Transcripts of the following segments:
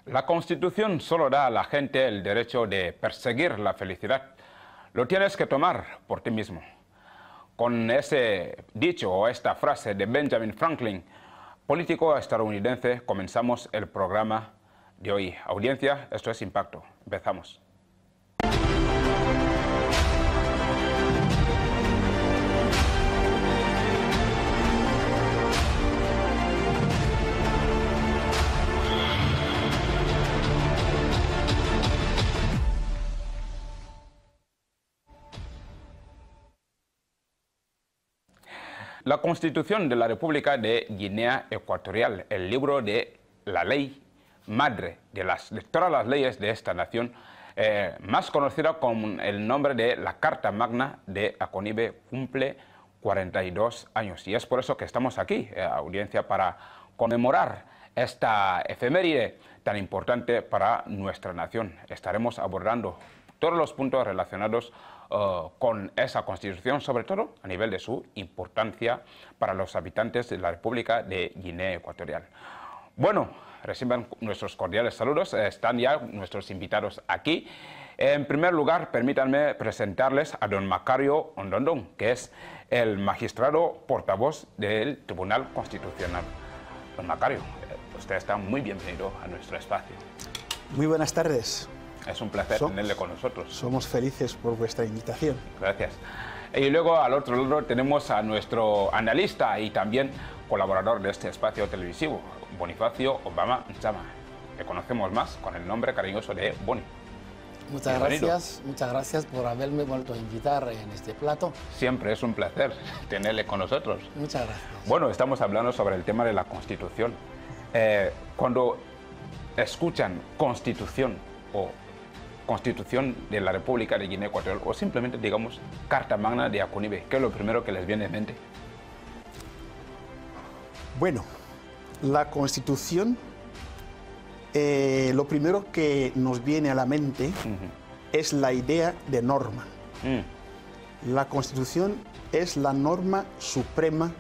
La Constitución solo da a la gente el derecho de perseguir la felicidad. Lo tienes que tomar por ti mismo. Con ese dicho o esta frase de Benjamin Franklin, político estadounidense, comenzamos el programa de hoy. Audiencia, esto es Impacto. Empezamos. La Constitución de la República de Guinea Ecuatorial, el libro de la ley madre de todas las leyes de esta nación, más conocida con el nombre de la Carta Magna de Aconibe, cumple 42 años. Y es por eso que estamos aquí, audiencia, para conmemorar esta efeméride tan importante para nuestra nación. Estaremos abordando todos los puntos relacionados con esa Constitución, sobre todo a nivel de su importancia para los habitantes de la República de Guinea Ecuatorial. Bueno, reciban nuestros cordiales saludos, están ya nuestros invitados aquí. En primer lugar, permítanme presentarles a don Macario Ondondón, que es el magistrado portavoz del Tribunal Constitucional. Don Macario, usted está muy bienvenido a nuestro espacio. Muy buenas tardes. Es un placer tenerle con nosotros. Somos felices por vuestra invitación. Gracias. Y luego al otro lado tenemos a nuestro analista y también colaborador de este espacio televisivo, Bonifacio Obama Nzama. Le conocemos más con el nombre cariñoso de Boni. Muchas gracias por haberme vuelto a invitar en este plato. Siempre es un placer tenerle con nosotros. Muchas gracias. Bueno, estamos hablando sobre el tema de la Constitución. Cuando escuchan Constitución o Constitución de la República de Guinea Ecuatorial o simplemente digamos Carta Magna de Aconibe, ¿qué es lo primero que les viene en mente? Bueno, la Constitución, lo primero que nos viene a la mente es la idea de norma. La Constitución es la norma suprema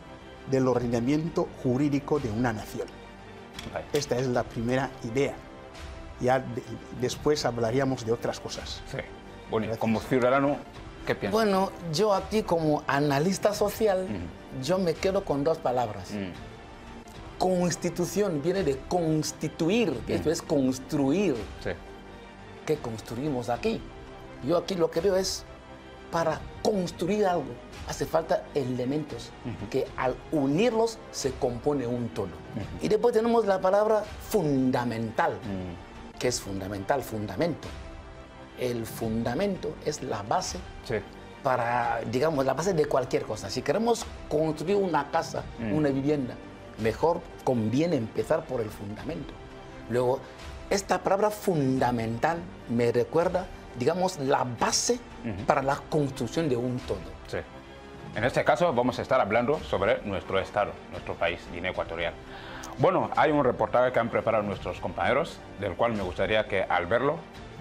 del ordenamiento jurídico de una nación. Esta es la primera idea. Ya después hablaríamos de otras cosas. Sí. Bueno, como ciudadano, ¿qué piensas? Bueno, yo aquí como analista social, yo me quedo con dos palabras. Constitución viene de constituir, esto es construir. Sí. ¿Qué construimos aquí? Yo aquí lo que veo es, para construir algo, hace falta elementos que al unirlos se compone un todo. Y después tenemos la palabra fundamental. ¿Qué es fundamental? Fundamento. El fundamento es la base para, digamos, la base de cualquier cosa. Si queremos construir una casa, una vivienda, mejor conviene empezar por el fundamento. Luego, esta palabra fundamental me recuerda, digamos, la base para la construcción de un todo. Sí. En este caso vamos a estar hablando sobre nuestro estado, nuestro país, Guinea Ecuatorial. Bueno, hay un reportaje que han preparado nuestros compañeros, del cual me gustaría que al verlo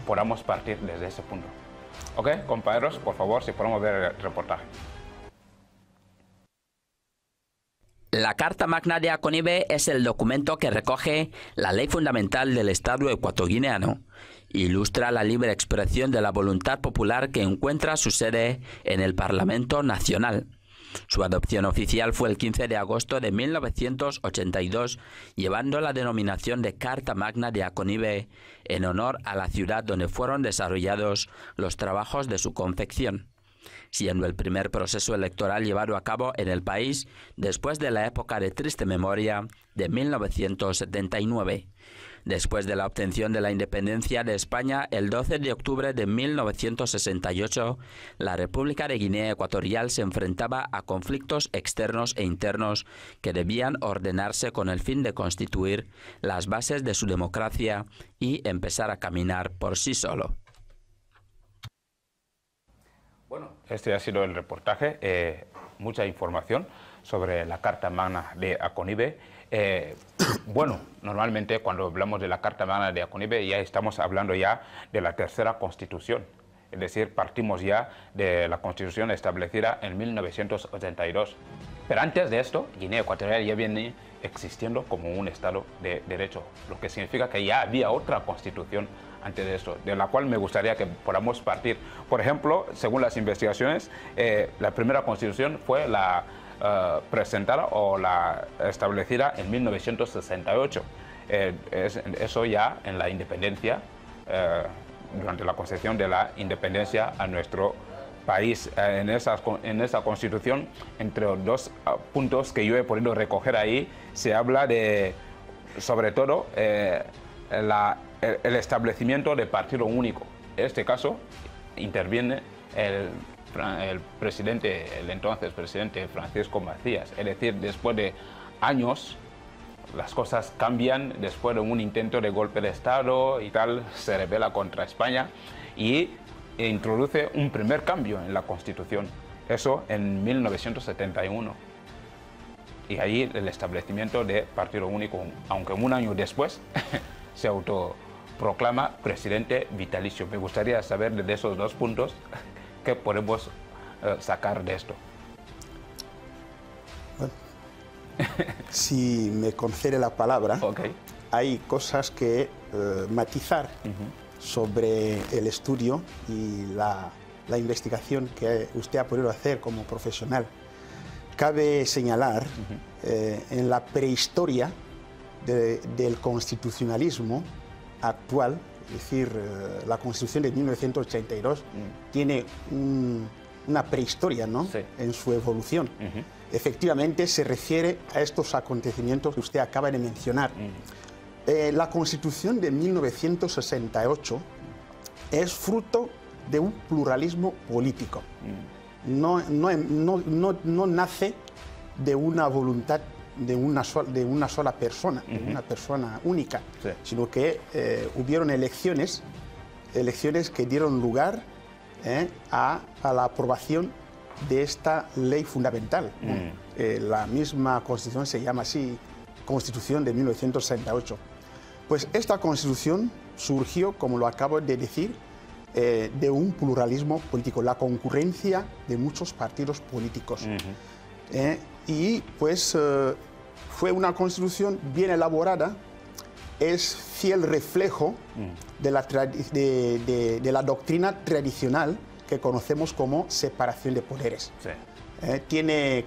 podamos partir desde ese punto. ¿Ok, compañeros? Por favor, si podemos ver el reportaje. La Carta Magna de Aconibe es el documento que recoge la ley fundamental del Estado ecuatoguineano. Ilustra la libre expresión de la voluntad popular que encuentra su sede en el Parlamento Nacional. Su adopción oficial fue el 15 de agosto de 1982, llevando la denominación de Carta Magna de Aconibe en honor a la ciudad donde fueron desarrollados los trabajos de su confección, siendo el primer proceso electoral llevado a cabo en el país después de la época de triste memoria de 1979. Después de la obtención de la independencia de España, el 12 de octubre de 1968, la República de Guinea Ecuatorial se enfrentaba a conflictos externos e internos que debían ordenarse con el fin de constituir las bases de su democracia y empezar a caminar por sí solo. Bueno, este ha sido el reportaje, mucha información sobre la Carta Magna de Aconibe. Bueno, normalmente cuando hablamos de la Carta Magna de Aconibe ya estamos hablando ya de la tercera Constitución. Es decir, partimos ya de la Constitución establecida en 1982. Pero antes de esto, Guinea Ecuatorial ya viene existiendo como un Estado de Derecho, lo que significa que ya había otra constitución antes de eso, de la cual me gustaría que podamos partir. Por ejemplo, según las investigaciones, la primera constitución fue la presentada o la establecida en 1968. Eso ya en la independencia, durante la concesión de la independencia a nuestro país. En esa constitución, entre los dos puntos que yo he podido recoger ahí, se habla de, sobre todo, el establecimiento de partido único. En este caso interviene el entonces presidente Francisco Macías. Es decir, después de años las cosas cambian, después de un intento de golpe de Estado y tal, se rebela contra España y introduce un primer cambio en la Constitución, eso en 1971. Y ahí el establecimiento de partido único, aunque un año después se autoproclama presidente vitalicio. Me gustaría saber de esos dos puntos qué podemos sacar de esto. Bueno, si me concede la palabra, Okay. Hay cosas que matizar sobre el estudio y la investigación que usted ha podido hacer como profesional. Cabe señalar en la prehistoria del constitucionalismo actual, es decir, la Constitución de 1982 tiene una prehistoria, ¿no? Sí. En su evolución. Efectivamente se refiere a estos acontecimientos que usted acaba de mencionar. La Constitución de 1968 es fruto de un pluralismo político. No nace de una voluntad de una sola persona, de una persona única, Sí. sino que hubieron elecciones que dieron lugar a la aprobación de esta ley fundamental. La misma Constitución se llama así, Constitución de 1968. Pues esta Constitución surgió, como lo acabo de decir, de un pluralismo político, la concurrencia de muchos partidos políticos. Y pues fue una Constitución bien elaborada, es fiel reflejo de la doctrina tradicional que conocemos como separación de poderes. Sí.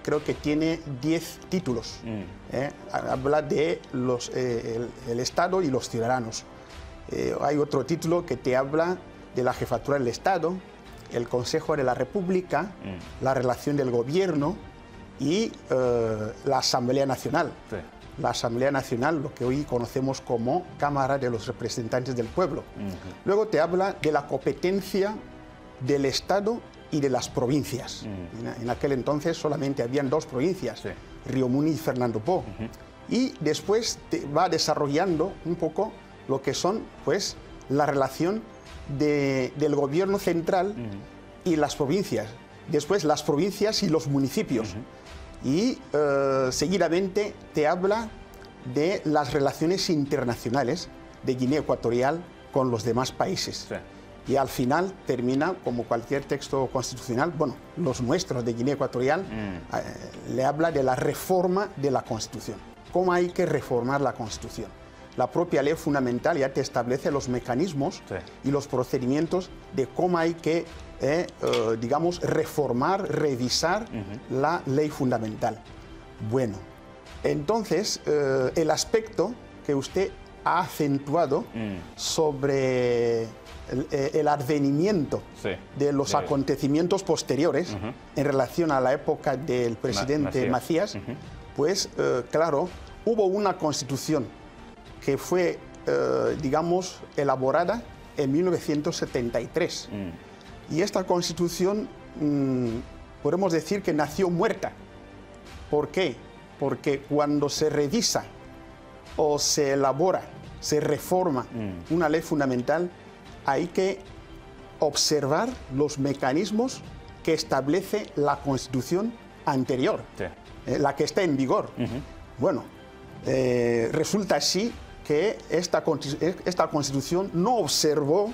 Creo que tiene 10 títulos. Habla de el Estado y los ciudadanos. Hay otro título que te habla de la jefatura del Estado, el Consejo de la República, la relación del gobierno y la Asamblea Nacional. Sí. La Asamblea Nacional, lo que hoy conocemos como Cámara de los Representantes del Pueblo. Luego te habla de la competencia del Estado y de las provincias. En aquel entonces solamente habían dos provincias, Sí. Río Muni y Fernando Poo. Y después te va desarrollando un poco lo que son, pues, la relación del gobierno central y las provincias. Después las provincias y los municipios. Y seguidamente te habla de las relaciones internacionales de Guinea Ecuatorial con los demás países. Sí. Y al final termina, como cualquier texto constitucional, bueno, los nuestros de Guinea Ecuatorial, le habla de la reforma de la Constitución. ¿Cómo hay que reformar la Constitución? La propia ley fundamental ya te establece los mecanismos Sí. y los procedimientos de cómo hay que, digamos, reformar, revisar la ley fundamental. Bueno, entonces, el aspecto que usted ha acentuado sobre el advenimiento Sí. de los acontecimientos posteriores en relación a la época del presidente Macías, pues claro, hubo una constitución que fue, digamos, elaborada en 1973. Y esta constitución, podemos decir que nació muerta. ¿Por qué? Porque cuando se revisa o se elabora, se reforma una ley fundamental, hay que observar los mecanismos que establece la Constitución anterior, Sí. la que está en vigor. Bueno, resulta así que esta Constitución no observó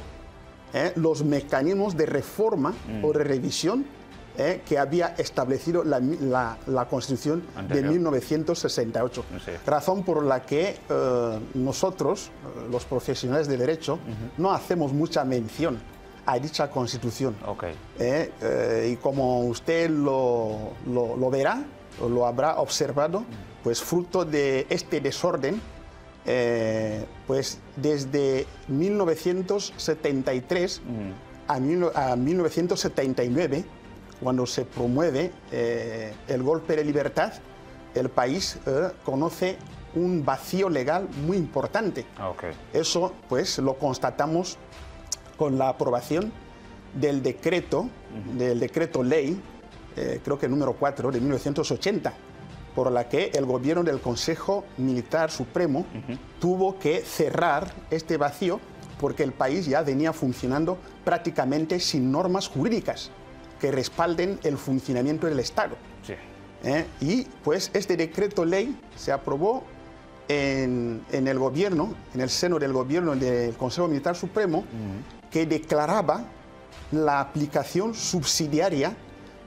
los mecanismos de reforma o de revisión que había establecido la Constitución anterior de 1968. Sí. Razón por la que nosotros, los profesionales de derecho, no hacemos mucha mención a dicha Constitución. Okay. Y como usted lo verá, o lo habrá observado, pues fruto de este desorden, pues desde 1973 a 1979, cuando se promueve el golpe de libertad, el país conoce un vacío legal muy importante. Okay. Eso pues lo constatamos con la aprobación del decreto ley, creo que número 4 de 1980, por la que el gobierno del Consejo Militar Supremo tuvo que cerrar este vacío porque el país ya venía funcionando prácticamente sin normas jurídicas que respalden el funcionamiento del Estado. Sí. Y pues este decreto ley se aprobó en el gobierno, en el seno del gobierno del Consejo Militar Supremo, que declaraba la aplicación subsidiaria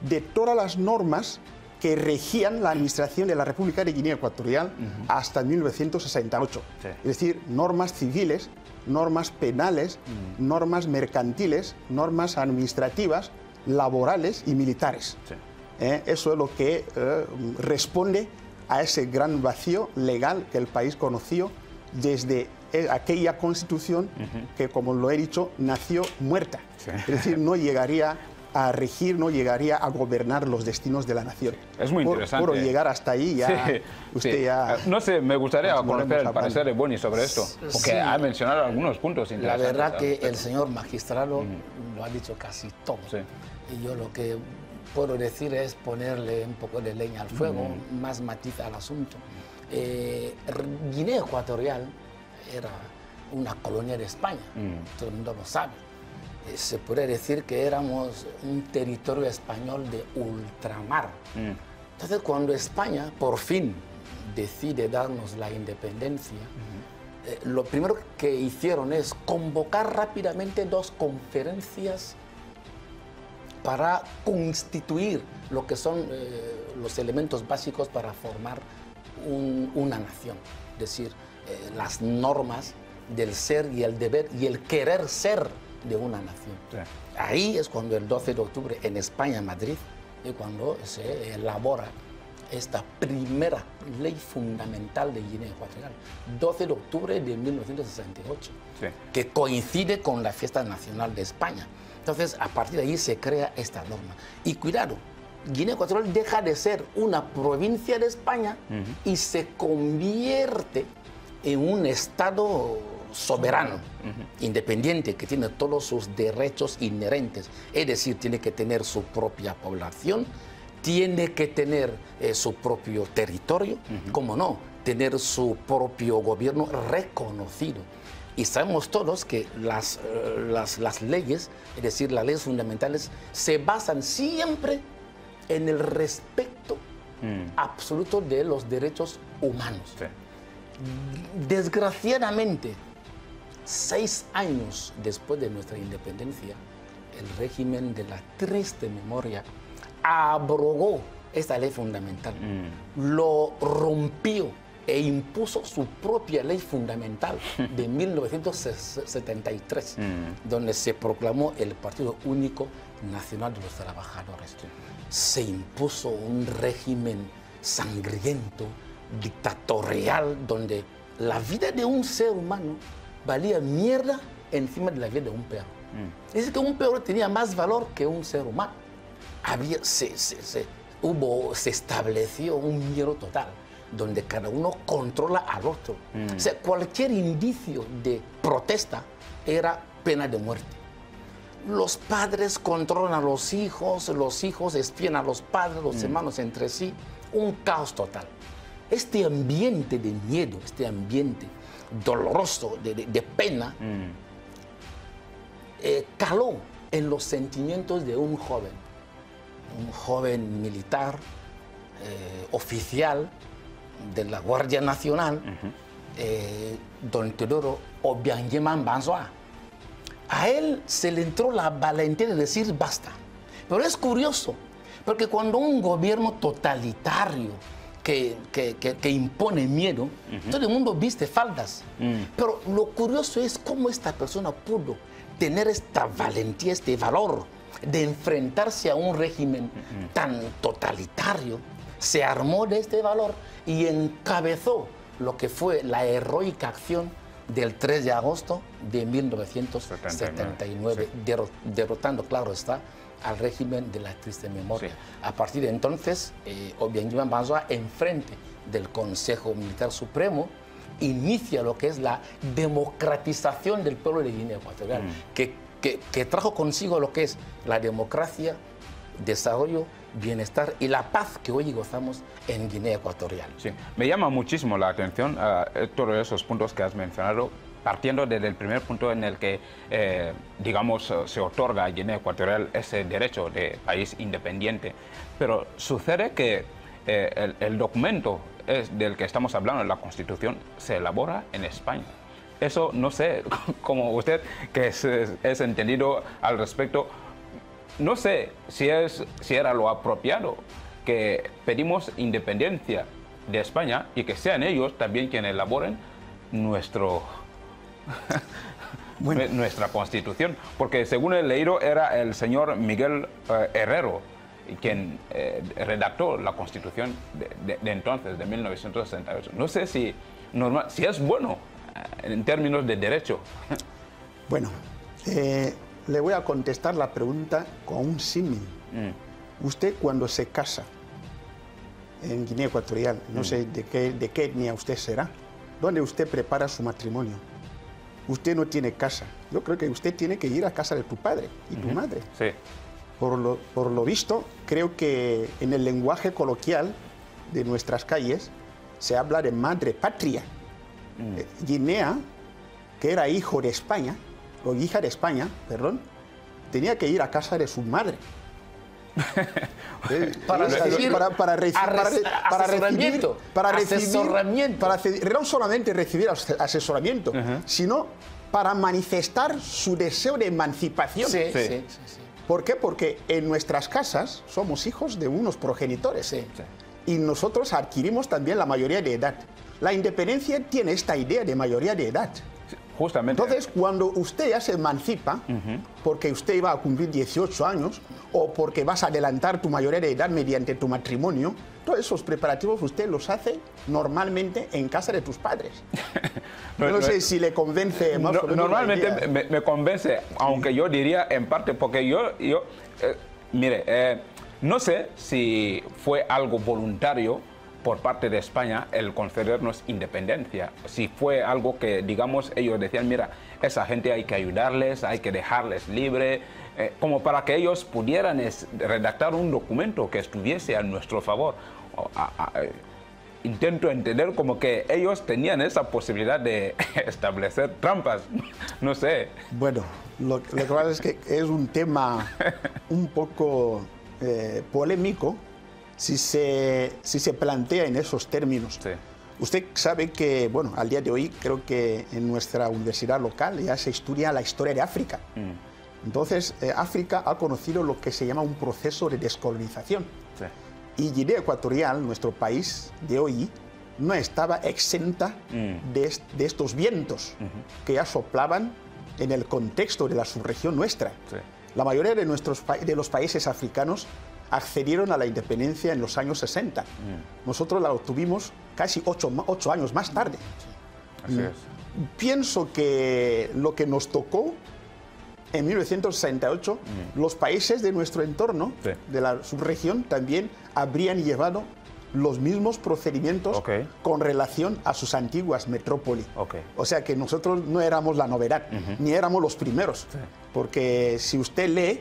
de todas las normas que regían la administración de la República de Guinea Ecuatorial hasta 1968. Sí. Es decir, normas civiles, normas penales, normas mercantiles, normas administrativas, laborales y militares. Sí. Eso es lo que responde a ese gran vacío legal que el país conoció desde aquella Constitución que, como lo he dicho, nació muerta. Sí. Es decir, no llegaría a regir, no llegaría a gobernar los destinos de la nación. Es muy interesante. Por llegar hasta ahí ya, usted ya... No sé, me gustaría conocer el hablando. parecer de Boni sobre esto, porque Sí. ha mencionado algunos puntos La interesantes. verdad que el señor magistrado lo ha dicho casi todo. Sí. Y yo lo que puedo decir es ponerle un poco de leña al fuego, más matiz al asunto. Guinea Ecuatorial era una colonia de España, todo el mundo lo sabe. Se puede decir que éramos un territorio español de ultramar. Entonces, cuando España por fin decide darnos la independencia, lo primero que hicieron es convocar rápidamente 2 conferencias para constituir lo que son los elementos básicos para formar una nación. Es decir, las normas del ser y el deber y el querer ser de una nación. Sí. Ahí es cuando el 12 de octubre en España, Madrid, es cuando se elabora esta primera ley fundamental de Guinea Ecuatorial, 12 de octubre de 1968, Sí. que coincide con la fiesta nacional de España. Entonces, a partir de ahí se crea esta norma. Y cuidado, Guinea Ecuatorial deja de ser una provincia de España y se convierte en un Estado soberano, independiente, que tiene todos sus derechos inherentes. Es decir, tiene que tener su propia población, tiene que tener su propio territorio, como no, tener su propio gobierno reconocido. Y sabemos todos que las leyes, es decir, las leyes fundamentales, se basan siempre en el respeto absoluto de los derechos humanos. Sí. Desgraciadamente, 6 años después de nuestra independencia, el régimen de la triste memoria abrogó esta ley fundamental, lo rompió e impuso su propia ley fundamental de 1973, donde se proclamó el Partido Único Nacional de los Trabajadores. Se impuso un régimen sangriento, dictatorial, donde la vida de un ser humano valía mierda encima de la vida de un perro. Es decir, que un perro tenía más valor que un ser humano. Se estableció un miedo total, donde cada uno controla al otro. O sea, cualquier indicio de protesta era pena de muerte. Los padres controlan a los hijos espían a los padres, los hermanos entre sí. Un caos total. Este ambiente de miedo, este ambiente doloroso, de pena, caló en los sentimientos de un joven militar, oficial de la Guardia Nacional, don Teodoro Obiangema Mbanzoa. A él se le entró la valentía de decir basta. Pero es curioso Porque cuando un gobierno totalitario que impone miedo, todo el mundo viste faldas. Pero lo curioso es cómo esta persona pudo tener esta valentía, este valor de enfrentarse a un régimen tan totalitario. Se armó de este valor y encabezó lo que fue la heroica acción del 3 de agosto de 1979, sí. Derrotando, claro está, al régimen de la triste memoria. Sí. A partir de entonces, Obiangima Banzoa, enfrente del Consejo Militar Supremo, inicia lo que es la democratización del pueblo de Guinea Ecuatorial, que trajo consigo lo que es la democracia, desarrollo, bienestar y la paz que hoy gozamos en Guinea Ecuatorial. Sí. Me llama muchísimo la atención todos esos puntos que has mencionado, partiendo desde el primer punto en el que, digamos, se otorga a Guinea Ecuatorial ese derecho de país independiente. Pero sucede que el documento del que estamos hablando, la Constitución, se elabora en España. Eso, no sé, como usted, que es entendido al respecto, no sé si era lo apropiado que pedimos independencia de España y que sean ellos también quienes elaboren nuestra Constitución, porque según he leído era el señor Miguel Herrero quien redactó la Constitución de entonces, de 1968. No sé si es bueno en términos de derecho. Bueno, le voy a contestar la pregunta con un símil. Usted cuando se casa en Guinea Ecuatorial, no sé de qué etnia usted será, ¿dónde usted prepara su matrimonio? Usted no tiene casa. Yo creo que usted tiene que ir a casa de tu padre y tu madre. Sí. Por lo visto, creo que en el lenguaje coloquial de nuestras calles se habla de madre patria. Guinea, que era hijo de España, o hija de España, perdón, tenía que ir a casa de su madre. No solamente recibir asesoramiento, sino para manifestar su deseo de emancipación. Sí, sí, sí, sí. ¿Por qué? Porque en nuestras casas somos hijos de unos progenitores. Sí. Y nosotros adquirimos también la mayoría de edad. La independencia tiene esta idea de mayoría de edad. Justamente. Entonces, cuando usted ya se emancipa, porque usted iba a cumplir 18 años, o porque vas a adelantar tu mayoría de edad mediante tu matrimonio, todos esos preparativos usted los hace normalmente en casa de tus padres. No sé si le convence más o menos. Normalmente me convence, aunque yo diría en parte, porque mire, no sé si fue algo voluntario por parte de España el concedernos independencia. Si fue algo que, digamos, ellos decían, mira, esa gente hay que ayudarles, hay que dejarles libre, como para que ellos pudieran redactar un documento que estuviese a nuestro favor. Intento entender como que ellos tenían esa posibilidad de establecer trampas, no sé. Bueno, lo que pasa es que es un tema un poco polémico, si se plantea en esos términos. Sí. Usted sabe que, bueno, al día de hoy creo que en nuestra universidad local ya se estudia la historia de África. Entonces, África ha conocido lo que se llama un proceso de descolonización. Sí. Y Guinea Ecuatorial, nuestro país de hoy, no estaba exenta de estos vientos que ya soplaban en el contexto de la subregión nuestra. Sí. La mayoría de los países africanos accedieron a la independencia en los años 60. Nosotros la obtuvimos casi 8 años más tarde. Así es. Pienso que lo que nos tocó en 1968, los países de nuestro entorno, de la subregión, también habrían llevado los mismos procedimientos con relación a sus antiguas metrópolis. O sea que nosotros no éramos la novedad, ni éramos los primeros. Porque si usted lee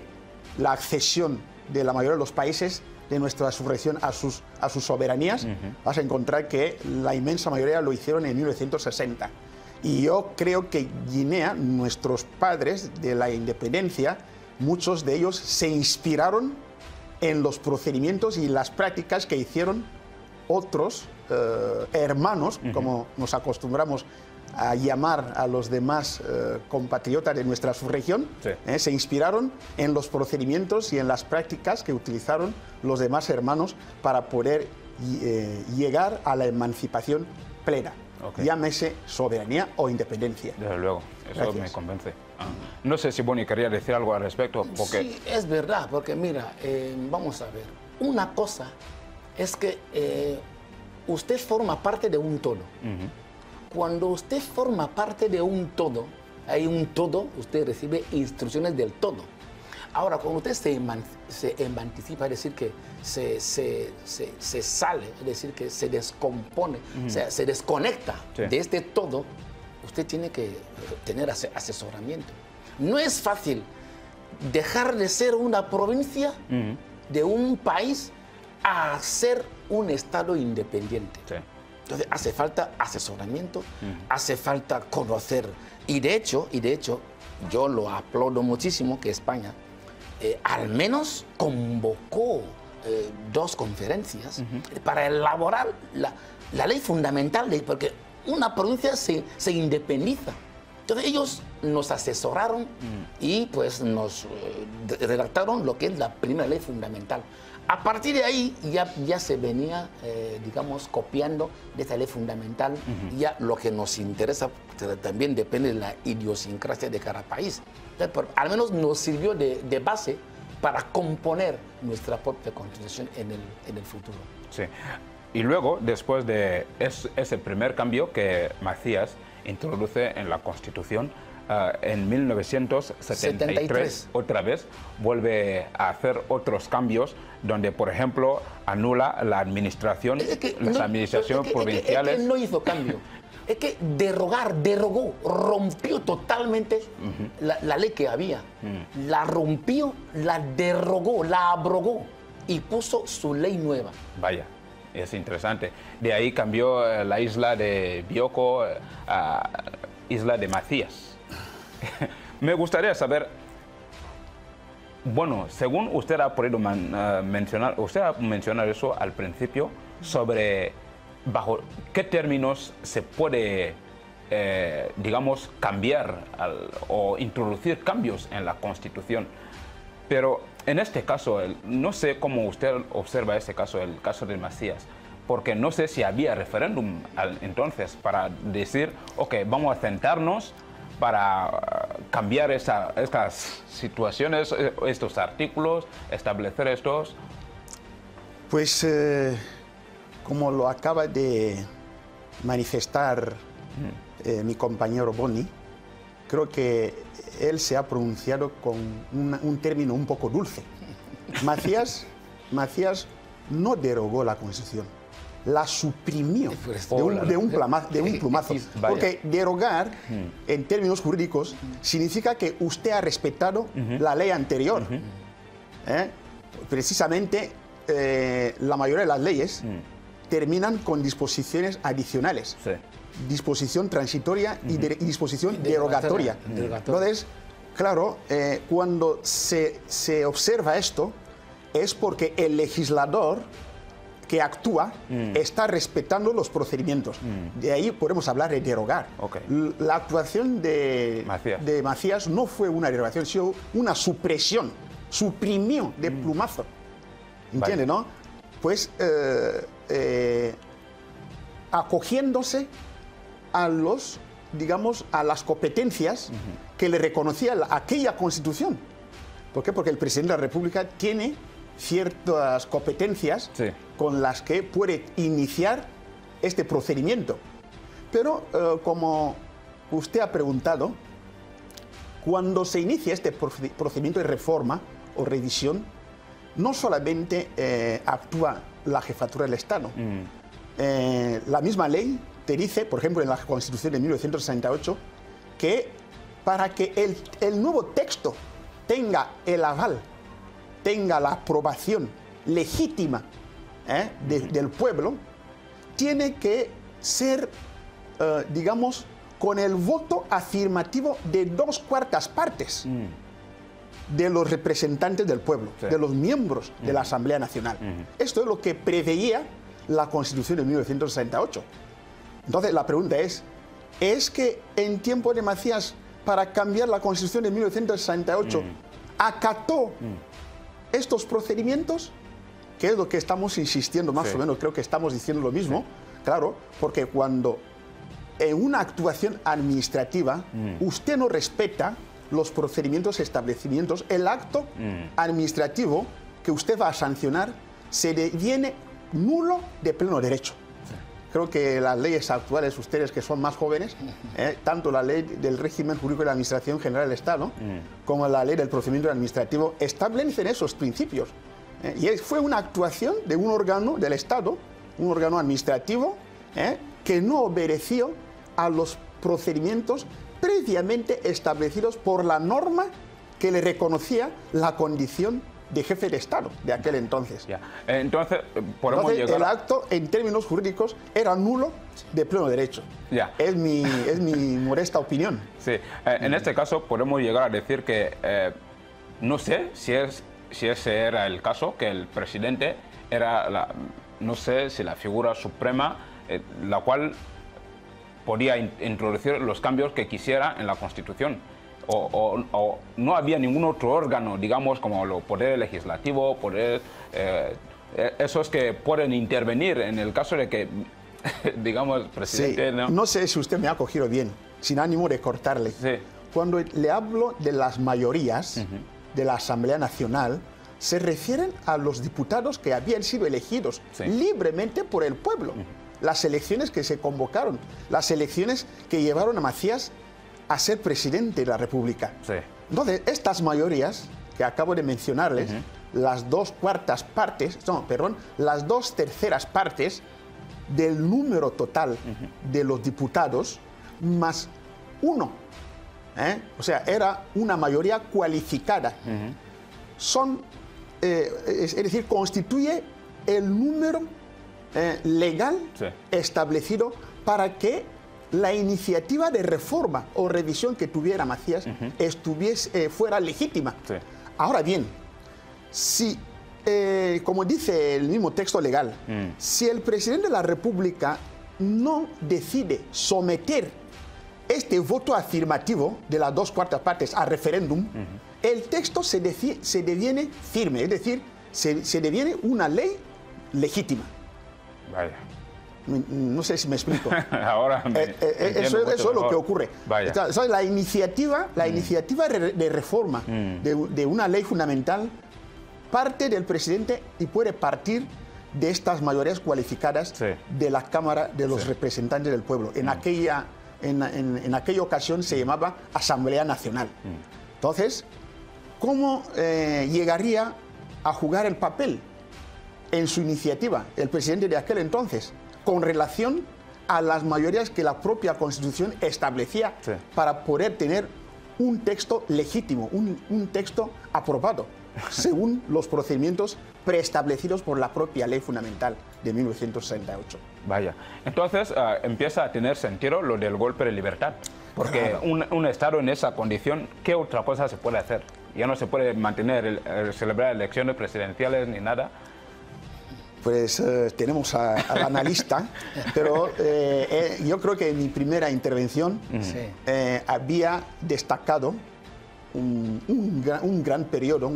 la accesión de la mayoría de los países de nuestra subregión a sus soberanías, vas a encontrar que la inmensa mayoría lo hicieron en 1960. Y yo creo que Guinea, nuestros padres de la independencia, muchos de ellos se inspiraron en los procedimientos y las prácticas que hicieron otros hermanos, como nos acostumbramos a llamar a los demás compatriotas de nuestra subregión, sí. Se inspiraron en los procedimientos y en las prácticas que utilizaron los demás hermanos para poder llegar a la emancipación plena. Okay. Llámese soberanía o independencia. Desde luego, eso Gracias. me convence. No sé si Boni quería decir algo al respecto. Porque... Sí, es verdad, porque mira, vamos a ver. Una cosa es que usted forma parte de un todo. Cuando usted forma parte de un todo, hay un todo, usted recibe instrucciones del todo. Ahora, cuando usted se emancipa, es decir, que se sale, es decir, que se descompone, o sea, se desconecta de este todo, usted tiene que tener asesoramiento. No es fácil dejar de ser una provincia de un país a ser un Estado independiente. Sí. Entonces hace falta asesoramiento, hace falta conocer. Y de hecho, yo lo aplaudo muchísimo que España al menos convocó 2 conferencias para elaborar la ley fundamental, porque una provincia se independiza. Entonces ellos nos asesoraron y pues nos redactaron lo que es la primera ley fundamental. A partir de ahí ya se venía, digamos, copiando de esa ley fundamental. Ya lo que nos interesa también depende de la idiosincrasia de cada país. Entonces, al menos nos sirvió de base para componer nuestra propia constitución en el futuro. Sí. Y luego, después de ese primer cambio que Macías introduce en la Constitución, en 1973 otra vez vuelve a hacer otros cambios donde, por ejemplo, anula la administración, las administraciones provinciales. Es que no hizo cambio. Es que derogó, rompió totalmente la ley que había. La rompió, la derogó, la abrogó y puso su ley nueva. Vaya, es interesante. De ahí cambió la isla de Bioko a isla de Macías. Me gustaría saber, bueno, según usted ha podido mencionar, usted ha mencionado eso al principio, sobre bajo qué términos se puede, digamos, cambiar o introducir cambios en la Constitución. Pero en este caso, no sé cómo usted observa ese caso, el caso de Macías, porque no sé si había referéndum entonces para decir, ok, vamos a sentarnos para cambiar estas situaciones, estos artículos, establecer estos. Pues como lo acaba de manifestar mi compañero Boni, creo que él se ha pronunciado con un término un poco dulce. Macías no derogó la Constitución, la suprimió de un plumazo. Porque derogar, en términos jurídicos, significa que usted ha respetado la ley anterior. Precisamente, la mayoría de las leyes terminan con disposiciones adicionales. Sí. Disposición transitoria y disposición derogatoria. Entonces, claro, cuando se observa esto, es porque el legislador que actúa está respetando los procedimientos. De ahí podemos hablar de derogar. Okay. La actuación de Macías no fue una derogación, sino una supresión. Suprimió de plumazo. ¿Entiende, no? Pues acogiéndose a a las competencias que le reconocía aquella Constitución. ¿Por qué? Porque el presidente de la República tiene ciertas competencias con las que puede iniciar este procedimiento. Pero, como usted ha preguntado, cuando se inicia este procedimiento de reforma o revisión, no solamente actúa la jefatura del Estado. La misma ley te dice, por ejemplo, en la Constitución de 1968, que para que el nuevo texto tenga el aval, tenga la aprobación legítima del pueblo, tiene que ser, digamos, con el voto afirmativo de 2/4 partes de los representantes del pueblo, de los miembros de la Asamblea Nacional. Esto es lo que preveía la Constitución de 1968. Entonces, la pregunta es, es que en tiempo de Macías, para cambiar la Constitución de 1968, acató estos procedimientos, que es lo que estamos insistiendo más o menos, creo que estamos diciendo lo mismo, claro, porque cuando en una actuación administrativa usted no respeta los procedimientos, establecimientos, el acto administrativo que usted va a sancionar se deviene nulo de pleno derecho. Creo que las leyes actuales, ustedes que son más jóvenes, tanto la ley del régimen jurídico de la Administración General del Estado como la ley del procedimiento administrativo establecen esos principios. Y fue una actuación de un órgano del Estado, un órgano administrativo, que no obedeció a los procedimientos previamente establecidos por la norma que le reconocía la condición de jefe de Estado de aquel entonces. Entonces, podemos llegar... el acto, en términos jurídicos, era nulo de pleno derecho. Es mi modesta opinión. Sí, en este caso podemos llegar a decir que no sé si ese era el caso, que el presidente era, no sé si la figura suprema, la cual podía introducir los cambios que quisiera en la Constitución. O no había ningún otro órgano, digamos, como el poder legislativo, esos que pueden intervenir en el caso de que, digamos, el presidente... Sí, no sé si usted me ha cogido bien, sin ánimo de cortarle. Cuando le hablo de las mayorías de la Asamblea Nacional, se refieren a los diputados que habían sido elegidos libremente por el pueblo. Las elecciones que se convocaron, las elecciones que llevaron a Macías a ser presidente de la República. Entonces, estas mayorías que acabo de mencionarles, las 2/4 partes, las 2/3 partes del número total de los diputados, más uno, o sea, era una mayoría cualificada. Es decir, constituye el número legal establecido para que la iniciativa de reforma o revisión que tuviera Macías fuera legítima. Ahora bien, si, como dice el mismo texto legal, si el presidente de la República no decide someter este voto afirmativo de las 2/4 partes a referéndum, el texto se deviene firme, es decir, se deviene una ley legítima. Vaya. No sé si me explico. Ahora eso es lo que ocurre. Entonces, la iniciativa de reforma de una ley fundamental parte del presidente y puede partir de estas mayorías cualificadas de la Cámara de los Representantes del Pueblo. En aquella ocasión se llamaba Asamblea Nacional. Entonces, ¿cómo llegaría a jugar el papel en su iniciativa el presidente de aquel entonces con relación a las mayorías que la propia Constitución establecía para poder tener un texto legítimo, un texto aprobado, según los procedimientos preestablecidos por la propia Ley Fundamental de 1968. Vaya, entonces empieza a tener sentido lo del golpe de libertad, porque un Estado en esa condición, ¿qué otra cosa se puede hacer? Ya no se puede mantener, celebrar elecciones presidenciales ni nada. Pues tenemos al analista, pero yo creo que en mi primera intervención había destacado un gran periodo,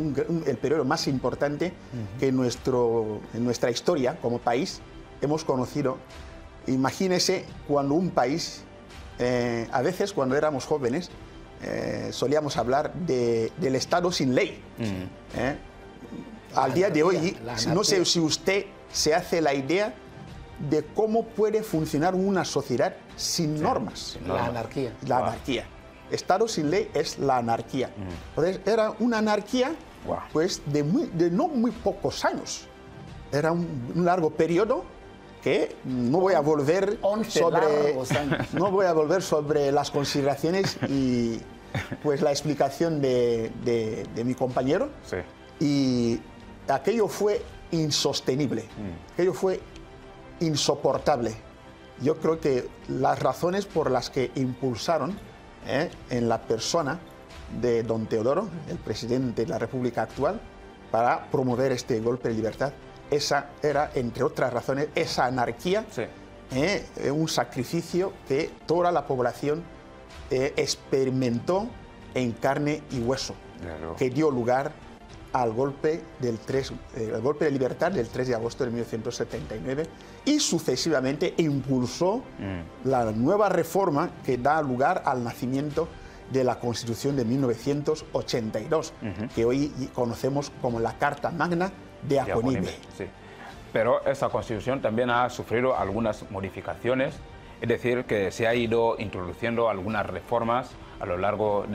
el periodo más importante que en nuestra historia como país hemos conocido. Imagínese cuando un país, a veces cuando éramos jóvenes, solíamos hablar del Estado sin ley. Al día de hoy, no sé si usted se hace la idea de cómo puede funcionar una sociedad sin normas. La anarquía. La anarquía. Estado sin ley es la anarquía. Entonces, era una anarquía pues, de no muy pocos años. Era un largo periodo que no voy a volver sobre las consideraciones y pues la explicación de mi compañero. Y aquello fue insostenible, aquello fue insoportable. Yo creo que las razones por las que impulsaron en la persona de don Teodoro, el presidente de la República actual, para promover este golpe de libertad, esa era, entre otras razones, esa anarquía un sacrificio que toda la población experimentó en carne y hueso, claro, que dio lugar al golpe de libertad del 3 de agosto de 1979 y sucesivamente impulsó la nueva reforma que da lugar al nacimiento de la Constitución de 1982, que hoy conocemos como la Carta Magna de Aconibe. Sí. Pero esa Constitución también ha sufrido algunas modificaciones, es decir, que se ha ido introduciendo algunas reformas a lo largo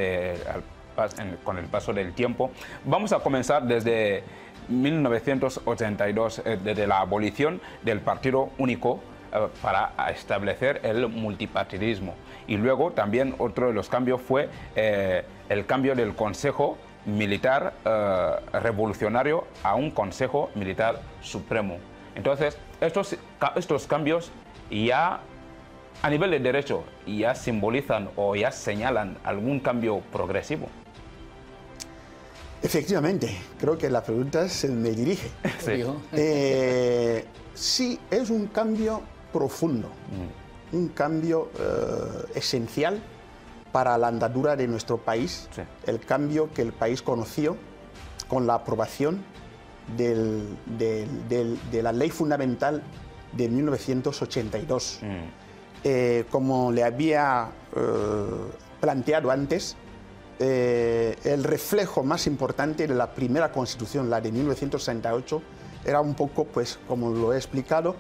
con el paso del tiempo. Vamos a comenzar desde 1982, desde la abolición del partido único para establecer el multipartidismo. Y luego también otro de los cambios fue el cambio del Consejo Militar Revolucionario a un Consejo Militar Supremo. Entonces, estos cambios ya a nivel de derecho ya simbolizan o ya señalan algún cambio progresivo. Efectivamente, creo que la pregunta se me dirige. Sí, sí, es un cambio profundo, un cambio esencial para la andadura de nuestro país, sí, el cambio que el país conoció con la aprobación de la Ley Fundamental de 1982. Como le había planteado antes, el reflejo más importante de la primera Constitución, la de 1968, era un poco, pues, como lo he explicado,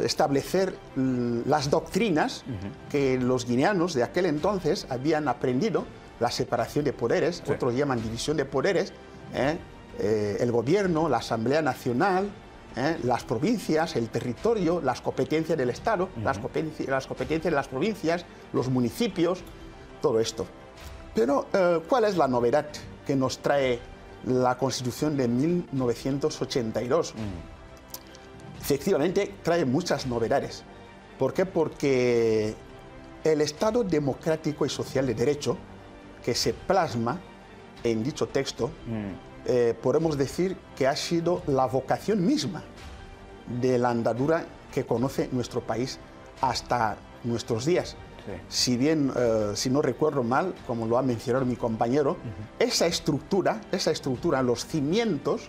establecer las doctrinas que los guineanos de aquel entonces habían aprendido, la separación de poderes, sí, otros llaman división de poderes, el gobierno, la Asamblea Nacional, las provincias, el territorio, las competencias del Estado, las competencias de las provincias, los municipios, todo esto. Pero, ¿cuál es la novedad que nos trae la Constitución de 1982? Efectivamente, trae muchas novedades. ¿Por qué? Porque el Estado democrático y social de derecho que se plasma en dicho texto, podemos decir que ha sido la vocación misma de la andadura que conoce nuestro país hasta nuestros días. Si bien, si no recuerdo mal, como lo ha mencionado mi compañero, esa estructura, los cimientos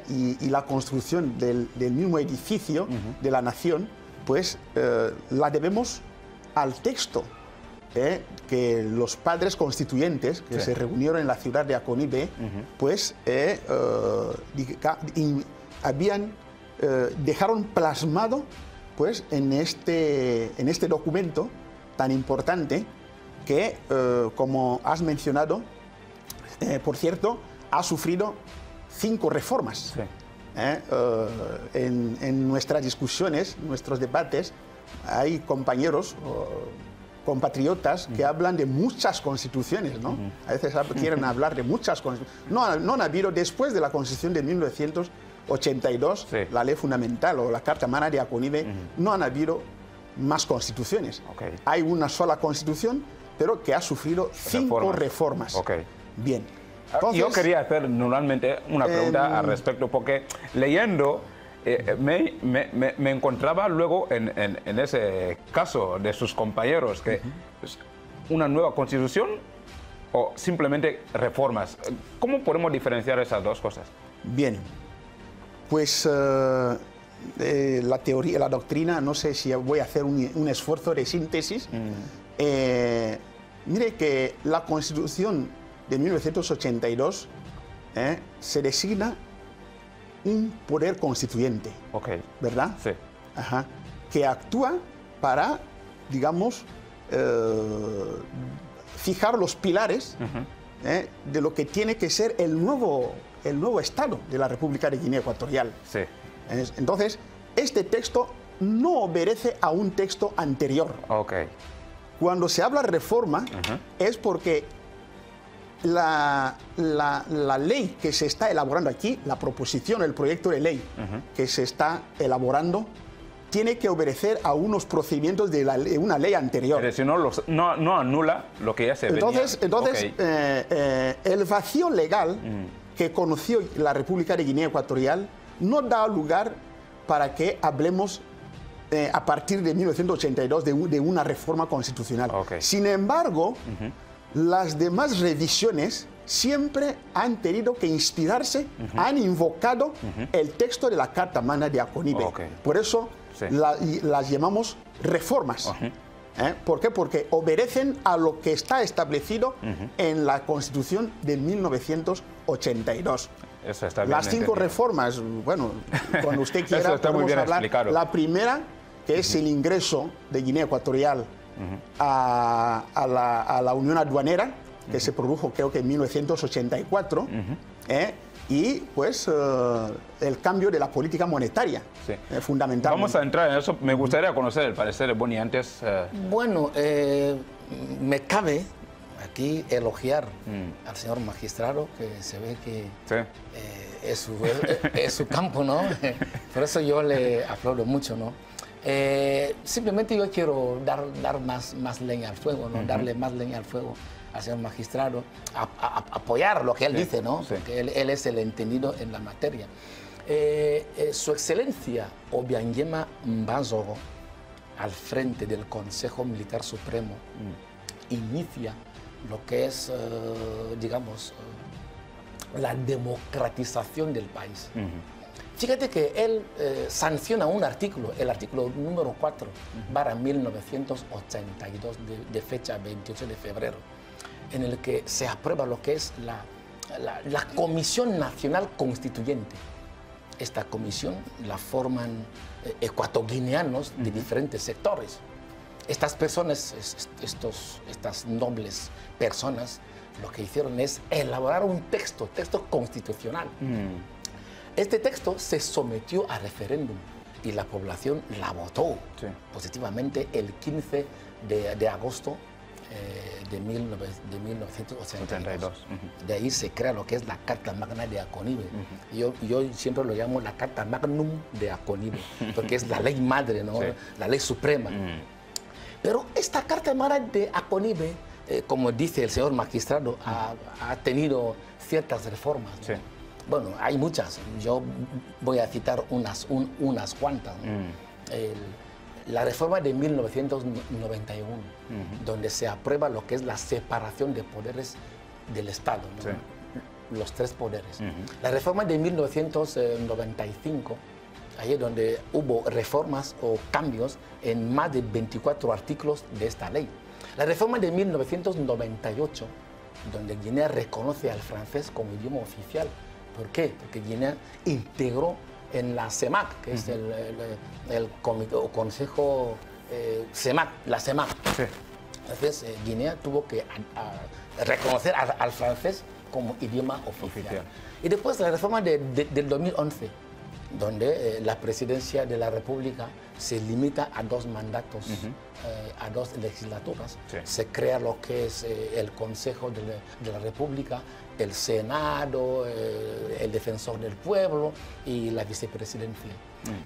y la construcción del mismo edificio de la nación, pues la debemos al texto que los padres constituyentes que se reunieron en la ciudad de Aconibe, pues dejaron plasmado, pues, en este documento tan importante que, como has mencionado, por cierto, ha sufrido 5 reformas. Sí. En nuestras discusiones, nuestros debates, hay compañeros, compatriotas que hablan de muchas constituciones, ¿no? A veces quieren hablar de muchas constituciones. No han habido, después de la Constitución de 1982, sí, la Ley Fundamental o la Carta Magna de Aconibe, no han habido más constituciones. Hay una sola constitución, pero que ha sufrido 5 reformas. Bien. Entonces, yo quería hacer normalmente una pregunta al respecto, porque leyendo me encontraba luego en ese caso de sus compañeros que una nueva constitución o simplemente reformas. ¿Cómo podemos diferenciar esas dos cosas? Bien, pues la teoría, la doctrina, no sé si voy a hacer un esfuerzo de síntesis. Mire que la Constitución de 1982 se designa un poder constituyente, ¿verdad? Sí. Ajá. Que actúa para, digamos, fijar los pilares de lo que tiene que ser el nuevo Estado de la República de Guinea Ecuatorial. Sí. Entonces, este texto no obedece a un texto anterior. Cuando se habla de reforma, es porque la ley que se está elaborando aquí, la proposición, el proyecto de ley que se está elaborando, tiene que obedecer a unos procedimientos de una ley anterior. Pero si no anula lo que ya se venía. Entonces, el vacío legal que conoció la República de Guinea Ecuatorial no da lugar para que hablemos a partir de 1982 de una reforma constitucional. Sin embargo, las demás revisiones siempre han tenido que inspirarse, han invocado el texto de la Carta Magna de Aconibe. Por eso las llamamos reformas. ¿Por qué? Porque obedecen a lo que está establecido en la Constitución de 1982. Eso está bien las 5 entendido. reformas, bueno, cuando usted quiera Eso está muy podemos bien hablar. explicado. La primera, que es el ingreso de Guinea Ecuatorial a la Unión Aduanera, que se produjo creo que en 1984, y pues el cambio de la política monetaria, fundamentalmente. Vamos a entrar en eso. Me gustaría conocer el parecer de Boni antes. Bueno, me cabe aquí elogiar al señor magistrado, que se ve que es su campo, ¿no? Por eso yo le aplaudo mucho, ¿no? Simplemente yo quiero dar más leña al fuego, ¿no? Darle más leña al fuego al señor magistrado, apoyar lo que él dice, ¿no? Porque él es el entendido en la materia. Su Excelencia Obiangema Mbanzogo, al frente del Consejo Militar Supremo, inicia lo que es, digamos, la democratización del país. Fíjate que él sanciona un artículo, el artículo número 4, para 1982, de fecha 28 de febrero, en el que se aprueba lo que es la Comisión Nacional Constituyente. Esta comisión la forman ecuatoguineanos de diferentes sectores. Estas personas, estas nobles personas, lo que hicieron es elaborar un texto constitucional. Este texto se sometió a referéndum y la población la votó positivamente el 15 de agosto de 1982. De ahí se crea lo que es la Carta Magna de Aconibe. Yo siempre lo llamo la Carta Magnum de Aconibe, porque es la ley madre, ¿no? La ley suprema. Pero esta Carta Magna de Aconibe, como dice el señor magistrado, ha tenido ciertas reformas, ¿no? Bueno, hay muchas. Yo voy a citar unas cuantas, ¿no? La reforma de 1991, donde se aprueba lo que es la separación de poderes del Estado, ¿no? Los 3 poderes. La reforma de 1995, ahí es donde hubo reformas o cambios en más de 24 artículos de esta ley. La reforma de 1998, donde Guinea reconoce al francés como idioma oficial. ¿Por qué? Porque Guinea integró en la CEMAC, que es el comité o consejo CEMAC, la CEMAC. Entonces, Guinea tuvo que reconocer al francés como idioma oficial. Y después la reforma del 2011, donde la presidencia de la República se limita a 2 mandatos, a 2 legislaturas. Se crea lo que es el Consejo de la República, el Senado, el Defensor del Pueblo y la vicepresidencia.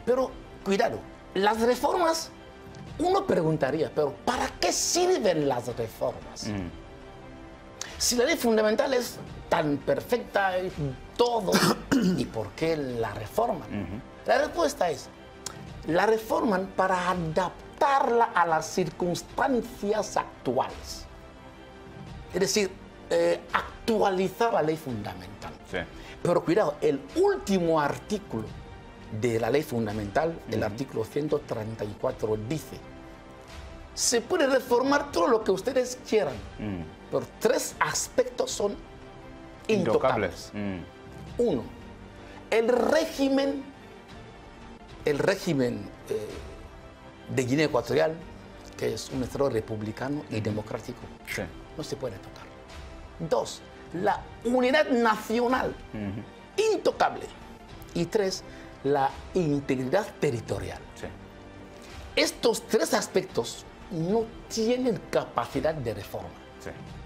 Pero, cuidado, las reformas, uno preguntaría, pero ¿para qué sirven las reformas? Si la ley fundamental es tan perfecta y todo, ¿y por qué la reforman? La respuesta es, la reforman para adaptarla a las circunstancias actuales. Es decir, actualizar la ley fundamental. Pero cuidado, el último artículo de la ley fundamental, el artículo 134, dice: se puede reformar todo lo que ustedes quieran, pero 3 aspectos son intocables. Uno, el régimen de Guinea Ecuatorial, que es un estado republicano y democrático, no se puede tocar. 2, la unidad nacional, intocable. Y 3, la integridad territorial. Estos 3 aspectos no tienen capacidad de reforma.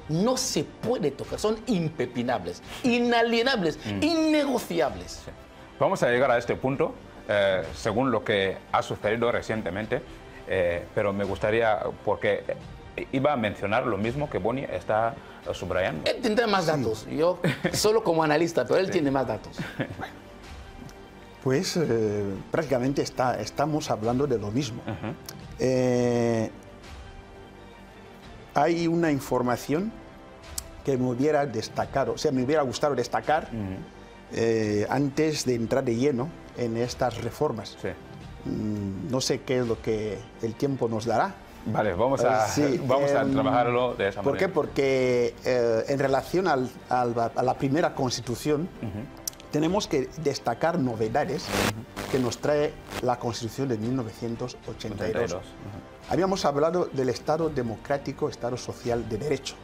No se puede tocar, son impepinables, inalienables, innegociables. Vamos a llegar a este punto, según lo que ha sucedido recientemente, pero me gustaría, porque iba a mencionar lo mismo que Boni está subrayando. Él tendrá más datos, yo solo como analista, pero él tiene más datos. Pues prácticamente estamos hablando de lo mismo. Hay una información que me hubiera destacado, o sea, me hubiera gustado destacar antes de entrar de lleno en estas reformas. Sí. No sé qué es lo que el tiempo nos dará. Vale, vamos a trabajarlo de esa manera. ¿Por qué? Porque en relación a la primera Constitución, tenemos que destacar novedades que nos trae la Constitución de 1982. Habíamos hablado del Estado democrático, Estado social de derecho,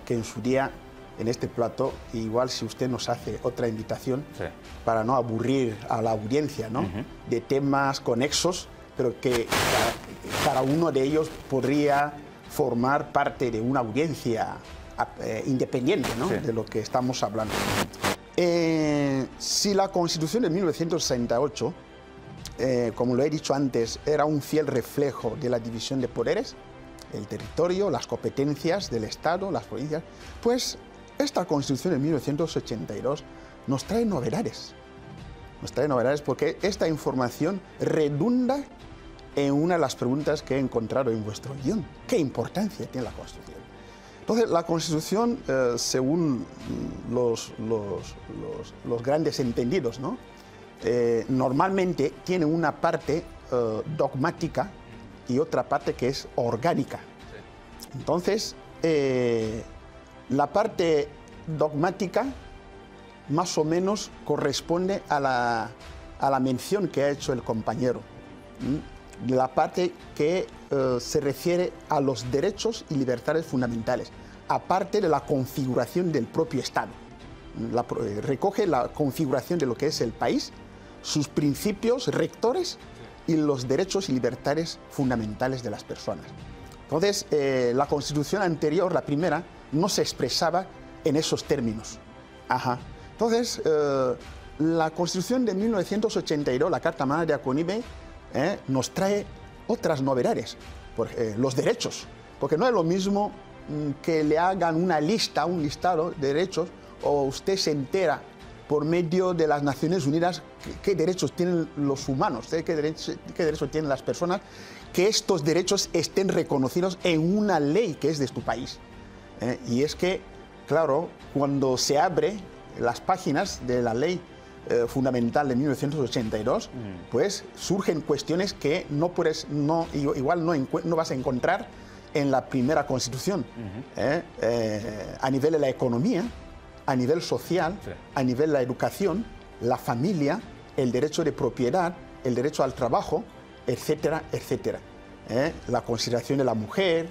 que en su día, en este plato, igual si usted nos hace otra invitación, para no aburrir a la audiencia, ¿no? De temas conexos, pero que cada uno de ellos podría formar parte de una audiencia independiente, ¿no? De lo que estamos hablando. Si la Constitución de 1968, como lo he dicho antes, era un fiel reflejo de la división de poderes, el territorio, las competencias del Estado, las provincias, pues esta Constitución de 1982 nos trae novedades. Nos trae novedades porque esta información redunda en una de las preguntas que he encontrado en vuestro guión. ¿Qué importancia tiene la Constitución? Entonces, la Constitución, según los grandes entendidos, ¿no? Normalmente tiene una parte dogmática y otra parte que es orgánica. Entonces, la parte dogmática más o menos corresponde a la mención que ha hecho el compañero. La parte que se refiere a los derechos y libertades fundamentales, aparte de la configuración del propio Estado. Recoge la configuración de lo que es el país, sus principios rectores y los derechos y libertades fundamentales de las personas. Entonces, la Constitución anterior, la primera, no se expresaba en esos términos. Entonces, la Constitución de 1982, la Carta Magna de Aconibe, nos trae otras novedades, los derechos, porque no es lo mismo que le hagan una lista, un listado de derechos, o usted se entera por medio de las Naciones Unidas qué derechos tienen los humanos, qué derechos tienen las personas, que estos derechos estén reconocidos en una ley que es de tu país. Y es que, claro, cuando se abre las páginas de la ley fundamental de 1982, pues surgen cuestiones que igual no vas a encontrar en la primera Constitución, a nivel de la economía, a nivel social, a nivel de la educación, la familia, el derecho de propiedad, el derecho al trabajo, etcétera, etcétera. La consideración de la mujer,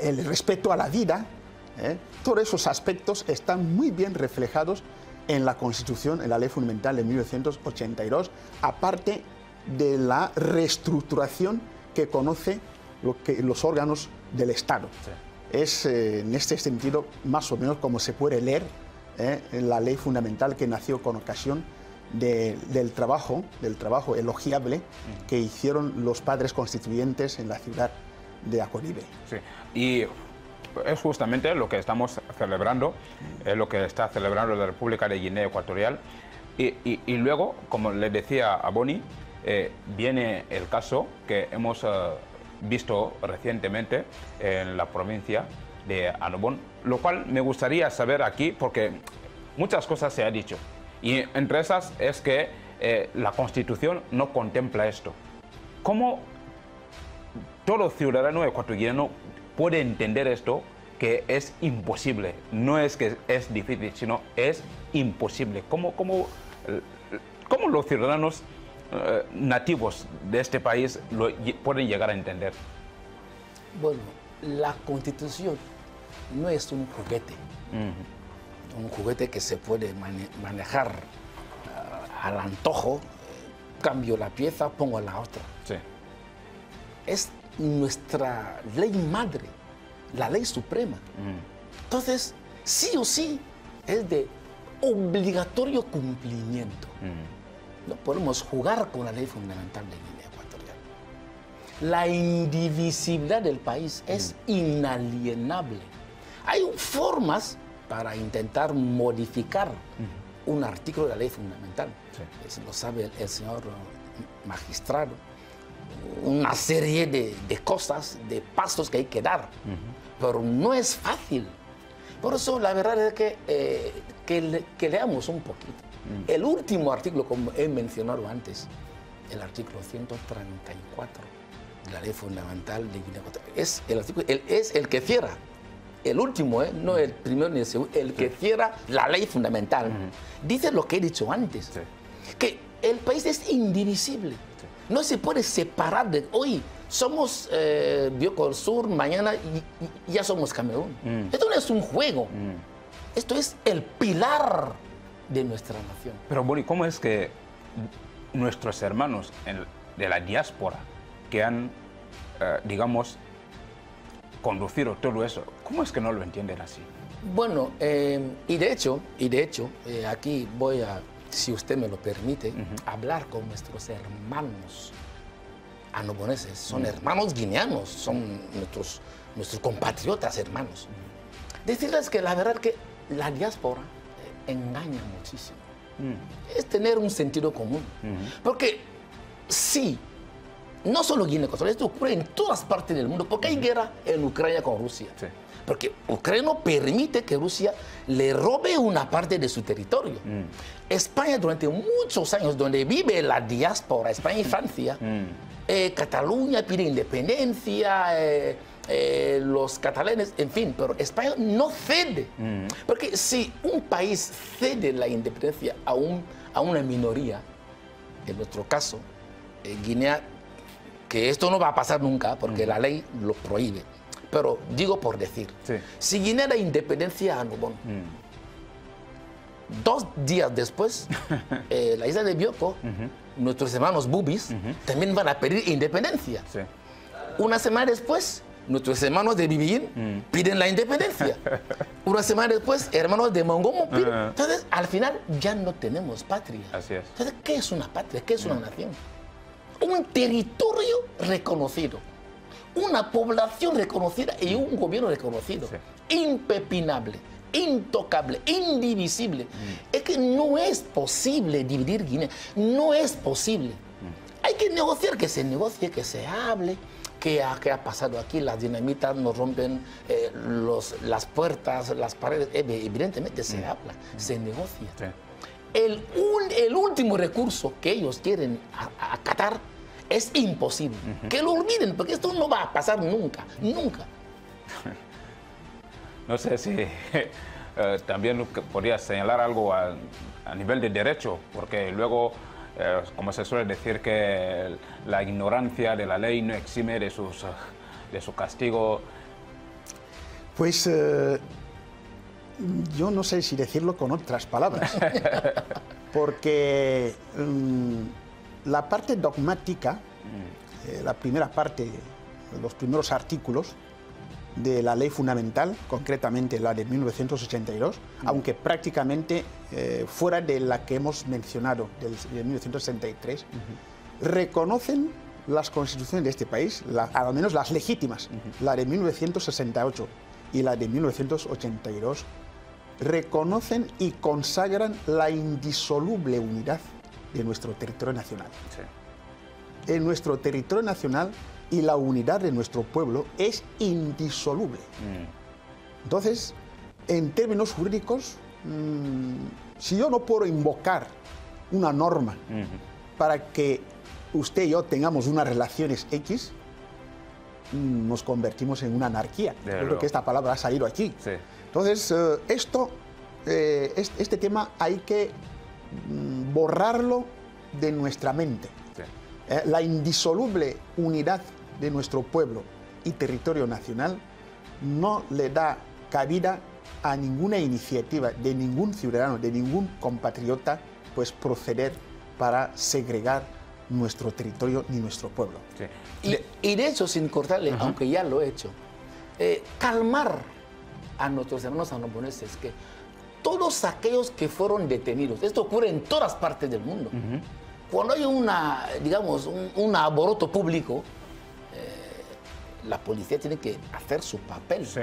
el respeto a la vida, todos esos aspectos están muy bien reflejados en la Constitución, en la Ley Fundamental de 1982, aparte de la reestructuración que conoce los órganos del Estado. Es en este sentido más o menos como se puede leer la Ley Fundamental que nació con ocasión del trabajo elogiable que hicieron los padres constituyentes en la ciudad de Aconibe. Sí. Y es justamente lo que estamos celebrando, lo que está celebrando la República de Guinea Ecuatorial. Y luego, como le decía a Boni, viene el caso que hemos visto recientemente en la provincia de Annobón, lo cual me gustaría saber aquí, porque muchas cosas se ha dicho, y entre esas es que la Constitución no contempla esto. ¿Cómo todo ciudadano ecuatoriano puede entender esto, que es imposible? No es que es difícil, sino es imposible. ¿Cómo los ciudadanos nativos de este país lo pueden llegar a entender? Bueno, la Constitución no es un juguete, un juguete que se puede manejar al antojo, cambio la pieza, pongo la otra. Sí. Es nuestra ley madre, la ley suprema. Entonces, sí o sí, es de obligatorio cumplimiento. No podemos jugar con la ley fundamental de Guinea Ecuatorial. La indivisibilidad del país es inalienable. Hay formas para intentar modificar un artículo de la ley fundamental. Sí. Eso lo sabe el señor magistrado. Una serie de cosas, de pasos que hay que dar. Pero no es fácil. Por eso la verdad es que leamos un poquito. El último artículo, como he mencionado antes, el artículo 134 de la ley fundamental de Guinea Ecuatorial, es el que cierra. El último, no el primero ni el segundo, el que cierra la ley fundamental. Dice lo que he dicho antes, que el país es indivisible. No se puede separar de hoy. Somos Bioko del Sur, mañana y ya somos Camerún. Esto no es un juego. Esto es el pilar de nuestra nación. Pero, Boni, ¿cómo es que nuestros hermanos de la diáspora que han, digamos, conducido todo eso, cómo es que no lo entienden así? Bueno, y de hecho, aquí voy a, si usted me lo permite, hablar con nuestros hermanos anoboneses. Son hermanos guineanos, son nuestros compatriotas hermanos. Decirles que la verdad que la diáspora engaña muchísimo. Es tener un sentido común. Porque sí, no solo Guinea Ecuatorial, esto ocurre en todas partes del mundo, porque hay guerra en Ucrania con Rusia. Sí. Porque Ucrania no permite que Rusia le robe una parte de su territorio. España durante muchos años, donde vive la diáspora, España y Francia, Cataluña pide independencia, los catalanes, en fin, pero España no cede. Porque si un país cede la independencia a una minoría, en nuestro caso, Guinea, que esto no va a pasar nunca porque la ley lo prohíbe, pero digo por decir, si Guinea da independencia a Nubón, 2 días después, la isla de Bioko, nuestros hermanos bubis, también van a pedir independencia. Una semana después, nuestros hermanos de Bibiín piden la independencia. Una semana después, hermanos de Mongomo piden. Entonces, al final, ya no tenemos patria. Así es. Entonces, ¿qué es una patria? ¿Qué es una nación? Un territorio reconocido, una población reconocida y un gobierno reconocido, impepinable, intocable, indivisible. Es que no es posible dividir Guinea, no es posible. Hay que negociar, que se negocie, que se hable. ¿Qué ha pasado aquí? Las dinamitas nos rompen las puertas, las paredes. Evidentemente se habla, se negocia. El último recurso que ellos quieren acatar es imposible. Que lo olviden, porque esto no va a pasar nunca, nunca. No sé si también podría señalar algo a nivel de derecho, porque luego, como se suele decir, que la ignorancia de la ley no exime de su castigo. Pues yo no sé si decirlo con otras palabras, porque la parte dogmática, la primera parte, los primeros artículos de la ley fundamental, concretamente la de 1982, aunque prácticamente fuera de la que hemos mencionado, de 1963, reconocen las constituciones de este país, al menos las legítimas, la de 1968 y la de 1982, reconocen y consagran la indisoluble unidad de nuestro territorio nacional. En nuestro territorio nacional y la unidad de nuestro pueblo es indisoluble. Entonces, en términos jurídicos, si yo no puedo invocar una norma para que usted y yo tengamos unas relaciones X, nos convertimos en una anarquía. Yo creo que esta palabra ha salido aquí. Entonces, este tema hay que borrarlo de nuestra mente. La indisoluble unidad de nuestro pueblo y territorio nacional no le da cabida a ninguna iniciativa de ningún ciudadano, de ningún compatriota, pues proceder para segregar nuestro territorio ni nuestro pueblo. Y de hecho, sin cortarle, aunque ya lo he hecho, calmar a nuestros hermanos anoboneses, que todos aquellos que fueron detenidos, esto ocurre en todas partes del mundo, cuando hay un alboroto público, la policía tiene que hacer su papel. Sí.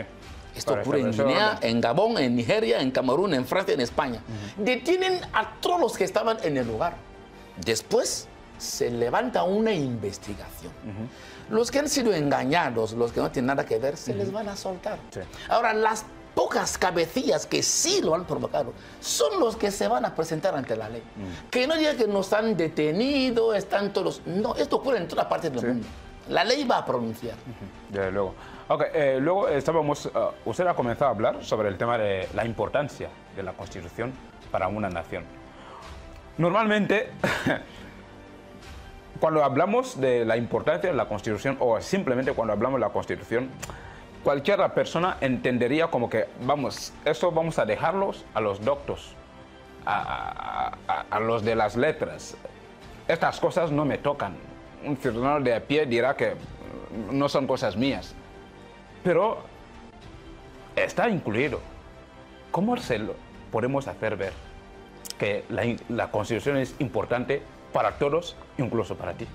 Esto Para ocurre en establecer Guinea, orden. en Gabón, en Nigeria, en Camerún, en Francia, en España. Detienen a todos los que estaban en el lugar. Después se levanta una investigación. Los que han sido engañados, los que no tienen nada que ver, se les van a soltar. Sí. Ahora, las pocas cabecillas que sí lo han provocado son los que se van a presentar ante la ley. Que no digan que nos han detenido, están todos... No, esto ocurre en todas partes del mundo. La ley va a pronunciar. Desde luego. Ok, luego usted ha comenzado a hablar sobre el tema de la importancia de la Constitución para una nación. Normalmente, cuando hablamos de la importancia de la Constitución, o simplemente cuando hablamos de la Constitución, cualquier persona entendería como que, vamos, esto vamos a dejarlos a los doctos, a los de las letras. Estas cosas no me tocan. Un ciudadano de a pie dirá que no son cosas mías. Pero está incluido. ¿Cómo podemos hacer ver que la Constitución es importante para todos, incluso para ti?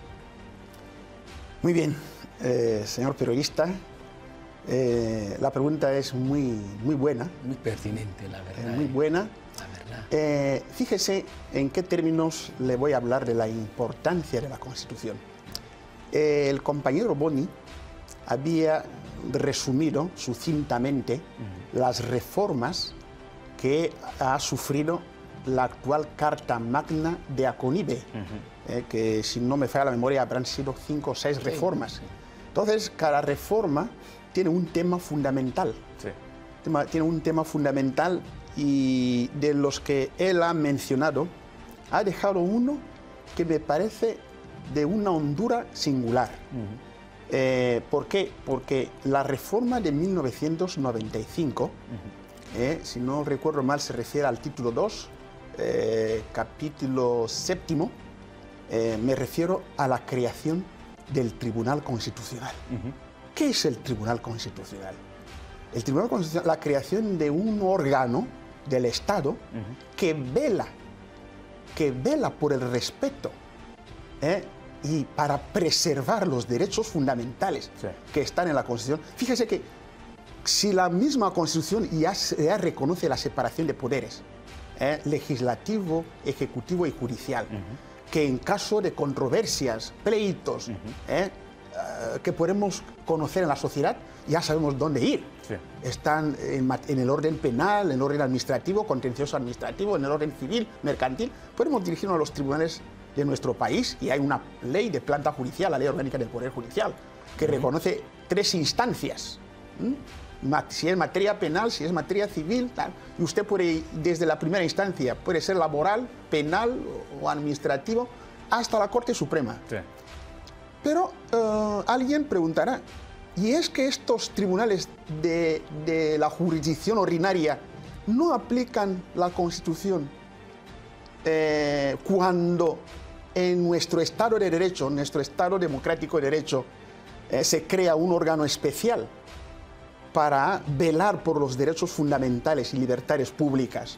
Muy bien, señor periodista. La pregunta es muy buena. Muy pertinente, la verdad. Muy buena. La verdad. Fíjese en qué términos le voy a hablar de la importancia de la Constitución. El compañero Boni había resumido sucintamente las reformas que ha sufrido la actual Carta Magna de Aconibe, que si no me falla la memoria habrán sido 5 o 6 reformas. Entonces, cada reforma tiene un tema fundamental. Sí. Tiene un tema fundamental y de los que él ha mencionado, ha dejado uno que me parece de una hondura singular. ¿Por qué? Porque la reforma de 1995, si no recuerdo mal, se refiere al título 2, capítulo 7, me refiero a la creación del Tribunal Constitucional. ¿Qué es el Tribunal Constitucional? El Tribunal Constitucional, la creación de un órgano del Estado que vela por el respeto y para preservar los derechos fundamentales que están en la Constitución. Fíjese que si la misma Constitución ya reconoce la separación de poderes, legislativo, ejecutivo y judicial, que en caso de controversias, pleitos, que podemos conocer en la sociedad, ya sabemos dónde ir. Sí. Están en el orden penal, en el orden administrativo, contencioso administrativo, en el orden civil, mercantil. Podemos dirigirnos a los tribunales de nuestro país y hay una ley de planta judicial, la Ley Orgánica del Poder Judicial, que reconoce 3 instancias. Si es materia penal, si es materia civil, tal. Y usted puede, desde la primera instancia, puede ser laboral, penal o administrativo, hasta la Corte Suprema. Sí. Pero alguien preguntará, ¿y es que estos tribunales de la jurisdicción ordinaria no aplican la Constitución cuando en nuestro Estado de Derecho, en nuestro Estado democrático de Derecho, se crea un órgano especial para velar por los derechos fundamentales y libertades públicas?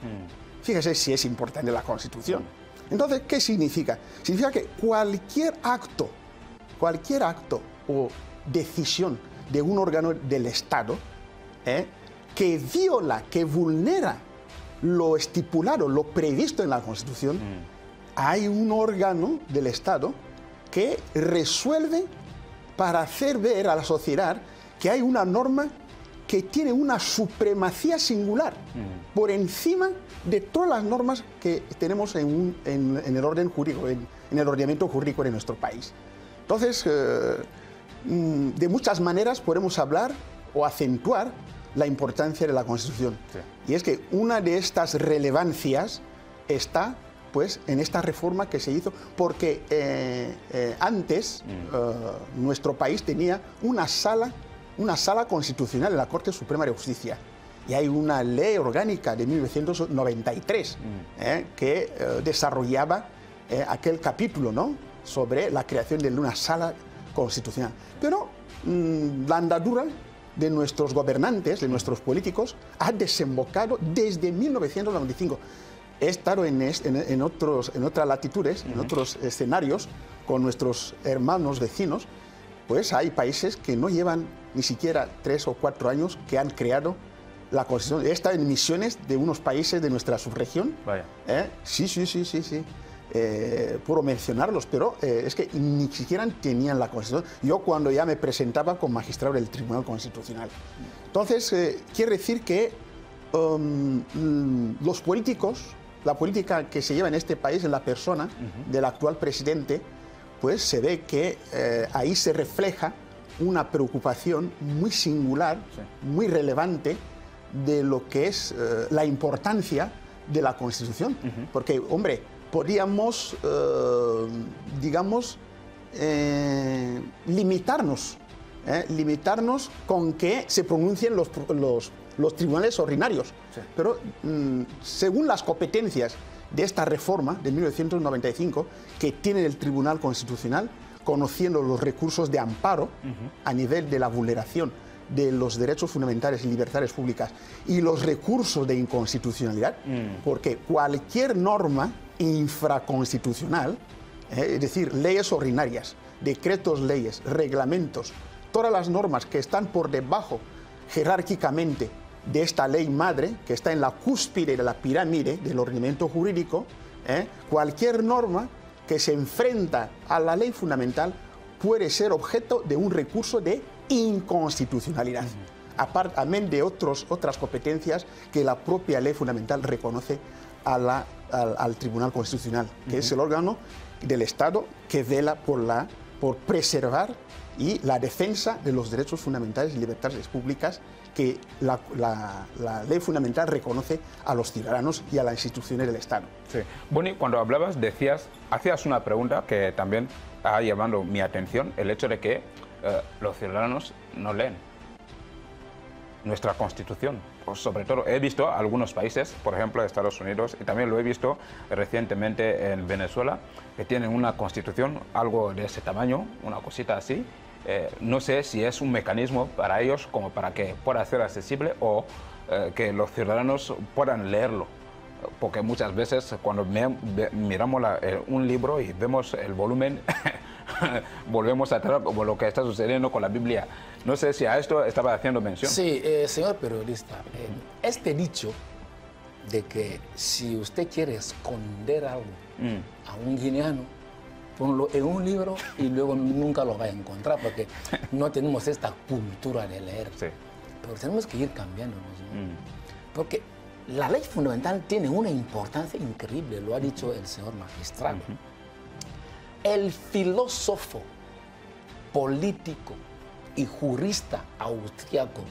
Fíjese si es importante la Constitución. Entonces, ¿qué significa? Significa que cualquier acto o decisión de un órgano del Estado que viola, que vulnera lo estipulado, lo previsto en la Constitución, hay un órgano del Estado que resuelve para hacer ver a la sociedad que hay una norma que tiene una supremacía singular por encima de todas las normas que tenemos en el orden jurídico, en el ordenamiento jurídico de nuestro país. Entonces, de muchas maneras podemos hablar o acentuar la importancia de la Constitución. Sí. Y es que una de estas relevancias está pues, en esta reforma que se hizo, porque antes nuestro país tenía una sala constitucional en la Corte Suprema de Justicia. Y hay una ley orgánica de 1993 que desarrollaba aquel capítulo, ¿no?, sobre la creación de una sala constitucional. Pero la andadura de nuestros gobernantes, de nuestros políticos, ha desembocado desde 1995. He estado en otras latitudes, en otros escenarios, con nuestros hermanos vecinos, pues hay países que no llevan ni siquiera 3 o 4 años que han creado la Constitución. Está en misiones de unos países de nuestra subregión. Vaya. Sí. Puedo mencionarlos, pero es que ni siquiera tenían la Constitución. Yo cuando ya me presentaba como magistrado del Tribunal Constitucional. Entonces, quiere decir que los políticos, la política que se lleva en este país en la persona del actual presidente, pues se ve que ahí se refleja una preocupación muy singular, muy relevante de lo que es la importancia de la Constitución. Porque, hombre, podríamos, digamos, limitarnos con que se pronuncien los tribunales ordinarios. Sí. Pero según las competencias de esta reforma de 1995 que tiene el Tribunal Constitucional, conociendo los recursos de amparo a nivel de la vulneración de los derechos fundamentales y libertades públicas y los recursos de inconstitucionalidad, porque cualquier norma infraconstitucional, es decir, leyes ordinarias, decretos leyes, reglamentos, todas las normas que están por debajo jerárquicamente de esta ley madre, que está en la cúspide de la pirámide del ordenamiento jurídico, cualquier norma que se enfrenta a la ley fundamental puede ser objeto de un recurso de inconstitucionalidad, amén de otras competencias que la propia ley fundamental reconoce al Tribunal Constitucional, que es el órgano del Estado que vela por preservar y la defensa de los derechos fundamentales y libertades públicas que la ley fundamental reconoce a los ciudadanos y a las instituciones del Estado. Sí. Boni, cuando hablabas, hacías una pregunta que también ha llamado mi atención, el hecho de que los ciudadanos no leen nuestra Constitución. Pues sobre todo, he visto algunos países, por ejemplo Estados Unidos, y también lo he visto recientemente en Venezuela, que tienen una Constitución algo de ese tamaño, una cosita así. No sé si es un mecanismo para ellos como para que pueda ser accesible o que los ciudadanos puedan leerlo. Porque muchas veces cuando miramos un libro y vemos el volumen, volvemos atrás como lo que está sucediendo con la Biblia. No sé si a esto estaba haciendo mención. Sí, señor periodista, este dicho de que si usted quiere esconder algo a un guineano, ponlo en un libro y luego nunca lo va a encontrar porque no tenemos esta cultura de leer. Sí. Pero tenemos que ir cambiándonos, ¿no? Porque la ley fundamental tiene una importancia increíble, lo ha dicho el señor magistrado. El filósofo, político y jurista austríaco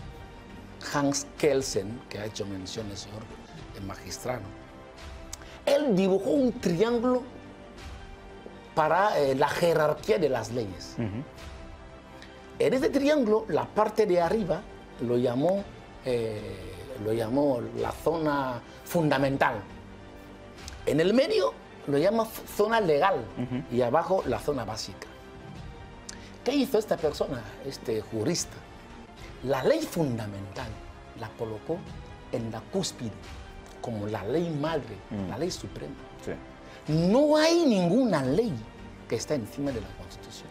Hans Kelsen, que ha hecho mención el señor magistrado, él dibujó un triángulo para la jerarquía de las leyes. En ese triángulo, la parte de arriba lo llamó la zona fundamental. En el medio lo llama zona legal y abajo la zona básica. ¿Qué hizo esta persona, este jurista? La ley fundamental la colocó en la cúspide, como la ley madre, la ley suprema. Sí. No hay ninguna ley que está encima de la Constitución.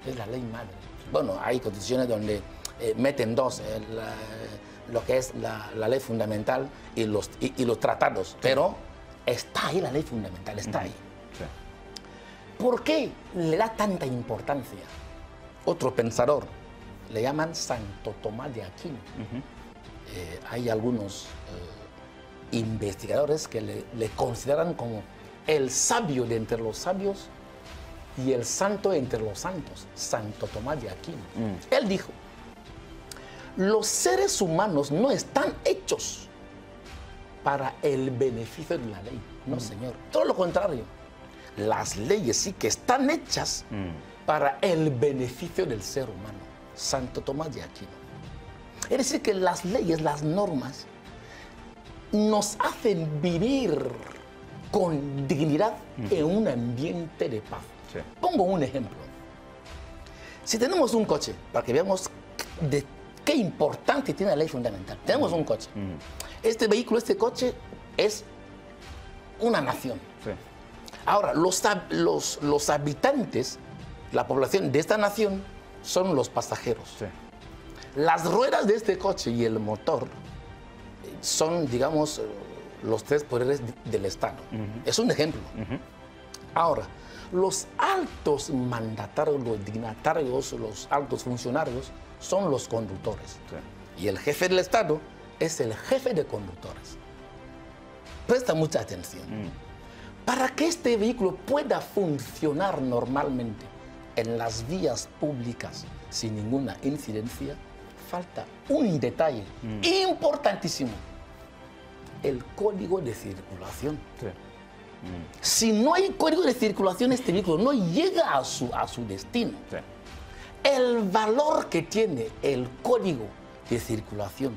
Es la ley madre. Bueno, hay constituciones donde meten dos, lo que es la ley fundamental y los tratados, pero está ahí la ley fundamental, está ahí. Sí. ¿Por qué le da tanta importancia? Otro pensador, le llaman Santo Tomás de Aquino. Hay algunos investigadores que le consideran como el sabio de entre los sabios y el santo entre los santos, Santo Tomás de Aquino. Él dijo, los seres humanos no están hechos para el beneficio de la ley. No, señor. Todo lo contrario. Las leyes sí que están hechas para el beneficio del ser humano. Santo Tomás de Aquino. Es decir, que las leyes, las normas, nos hacen vivir con dignidad en un ambiente de paz. Sí. Pongo un ejemplo. Si tenemos un coche, para que veamos de qué importante tiene la ley fundamental. Tenemos un coche. Este vehículo, este coche, es una nación. Sí. Ahora, los habitantes, la población de esta nación, son los pasajeros. Sí. Las ruedas de este coche y el motor son, digamos, los tres poderes del Estado. Es un ejemplo. Ahora, los altos mandatarios, los dignatarios, los altos funcionarios son los conductores. Sí. Y el jefe del Estado es el jefe de conductores. Presta mucha atención. Para que este vehículo pueda funcionar normalmente en las vías públicas sin ninguna incidencia, falta un detalle importantísimo: el código de circulación. Sí. Si no hay código de circulación, este vehículo no llega a su destino. Sí. El valor que tiene el código de circulación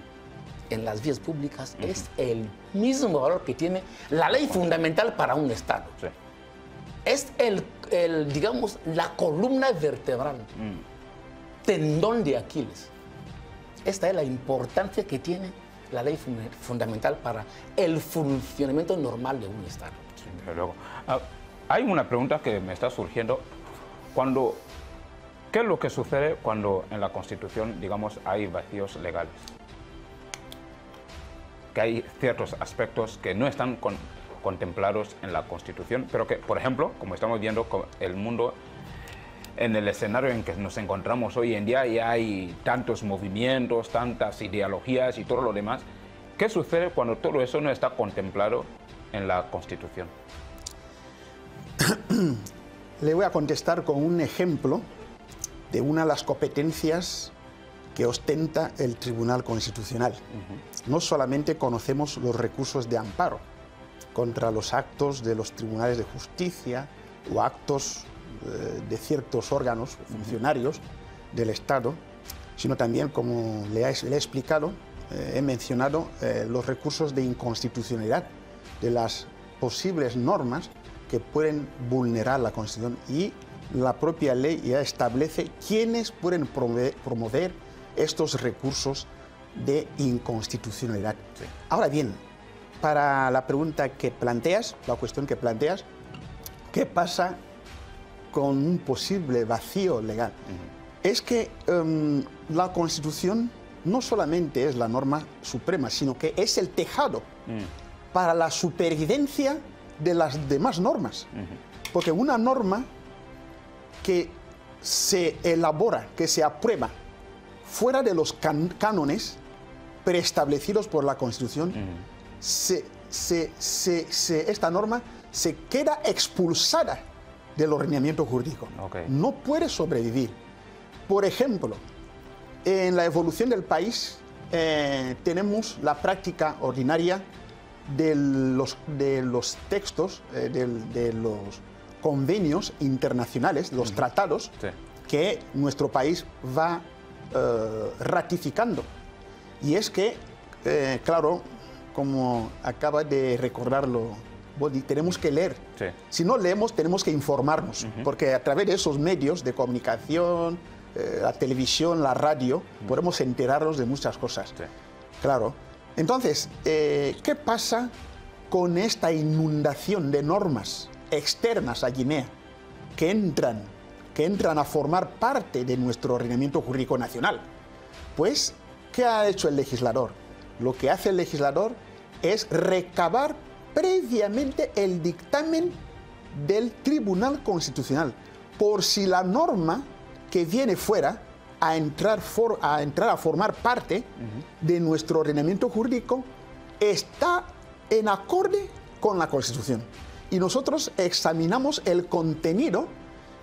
en las vías públicas es el mismo valor que tiene la ley fundamental para un Estado. Sí. Es digamos, la columna vertebral, tendón de Aquiles. Esta es la importancia que tiene la ley fundamental para el funcionamiento normal de un Estado. Sí, desde luego. Hay una pregunta que me está surgiendo. ¿Qué es lo que sucede cuando en la Constitución, digamos, hay vacíos legales? Que hay ciertos aspectos que no están contemplados en la Constitución, pero que, por ejemplo, como estamos viendo, el mundo, en el escenario en que nos encontramos hoy en día, ya hay tantos movimientos, tantas ideologías y todo lo demás. ¿Qué sucede cuando todo eso no está contemplado en la Constitución? Le voy a contestar con un ejemplo de una de las competencias que ostenta el Tribunal Constitucional. No solamente conocemos los recursos de amparo contra los actos de los tribunales de justicia o actos de ciertos órganos, funcionarios del Estado, sino también, como le he explicado, he mencionado los recursos de inconstitucionalidad de las posibles normas que pueden vulnerar la Constitución, y la propia ley ya establece quiénes pueden promover estos recursos de inconstitucionalidad. Sí. Ahora bien, para la pregunta que planteas, la cuestión que planteas, ¿qué pasa con un posible vacío legal? Es que la Constitución no solamente es la norma suprema, sino que es el tejado para la supervivencia de las demás normas. Porque una norma que se elabora, que se aprueba fuera de los cánones preestablecidos por la Constitución, esta norma se queda expulsada del ordenamiento jurídico. Okay. No puede sobrevivir. Por ejemplo, en la evolución del país tenemos la práctica ordinaria de los textos, de los convenios internacionales, los tratados, sí, que nuestro país va ratificando. Y es que, claro, como acaba de recordarlo Bodi, tenemos que leer. Sí. Si no leemos, tenemos que informarnos, porque a través de esos medios de comunicación, la televisión, la radio, podemos enterarnos de muchas cosas. Sí. Claro. Entonces, ¿qué pasa con esta inundación de normas externas a Guinea que entran a formar parte de nuestro ordenamiento jurídico nacional? Pues, ¿qué ha hecho el legislador? Lo que hace el legislador es recabar previamente el dictamen del Tribunal Constitucional, por si la norma que viene fuera a entrar a formar parte de nuestro ordenamiento jurídico está en acorde con la Constitución. Y nosotros examinamos el contenido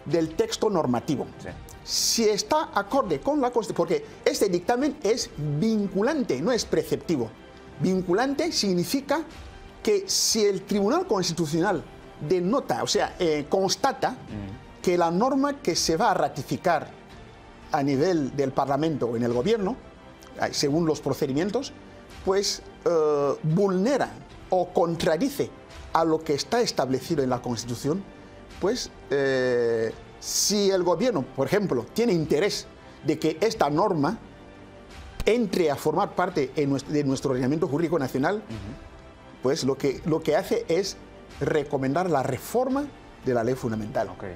del texto normativo. Sí. Si está acorde con la Constitución, porque este dictamen es vinculante, no es preceptivo. Vinculante significa que si el Tribunal Constitucional denota, o sea, constata que la norma que se va a ratificar a nivel del Parlamento o en el Gobierno, según los procedimientos, pues vulnera o contradice a lo que está establecido en la Constitución, pues si el Gobierno, por ejemplo, tiene interés de que esta norma entre a formar parte de nuestro ordenamiento jurídico nacional, pues lo que hace es recomendar la reforma de la ley fundamental. Okay.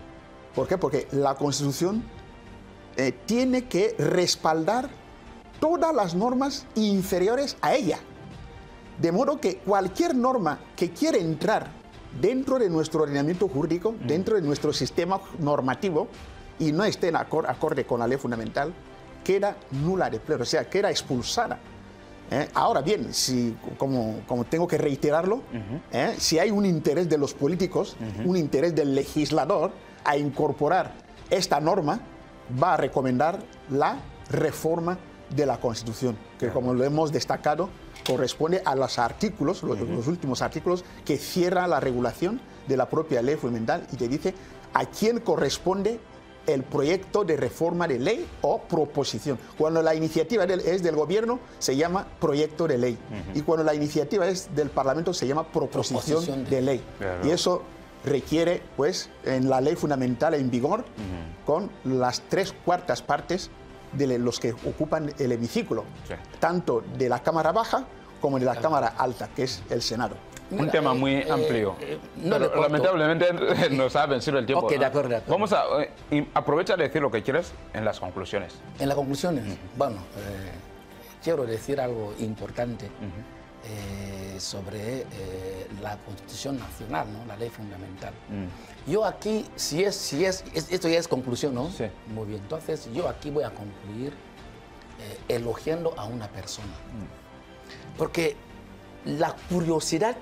¿Por qué? Porque la Constitución tiene que respaldar todas las normas inferiores a ella. De modo que cualquier norma que quiere entrar dentro de nuestro ordenamiento jurídico, dentro de nuestro sistema normativo, y no esté en acorde con la ley fundamental, queda nula de pleno, o sea, queda expulsada. Ahora bien, como tengo que reiterarlo, si hay un interés de los políticos, un interés del legislador a incorporar esta norma, va a recomendar la reforma de la Constitución, que como lo hemos destacado, corresponde a los artículos, los últimos artículos que cierran la regulación de la propia ley fundamental y te dice a quién corresponde el proyecto de reforma de ley o proposición. Cuando la iniciativa es del gobierno, se llama proyecto de ley. Y cuando la iniciativa es del Parlamento, se llama proposición de ley. Claro. Y eso requiere, pues, en la ley fundamental en vigor, con las 3/4 partes de los que ocupan el hemiciclo, tanto de la Cámara Baja como de la Cámara Alta, que es el Senado. Un tema muy amplio. Pero lamentablemente nos ha vencido el tiempo. Ok, de acuerdo, de acuerdo. Vamos a aprovecha de decir lo que quieres en las conclusiones. En las conclusiones, bueno, quiero decir algo importante sobre la Constitución Nacional, ¿no? La ley fundamental. Yo aquí, esto ya es conclusión, ¿no? Sí. Muy bien, entonces yo aquí voy a concluir elogiando a una persona. Porque la curiosidad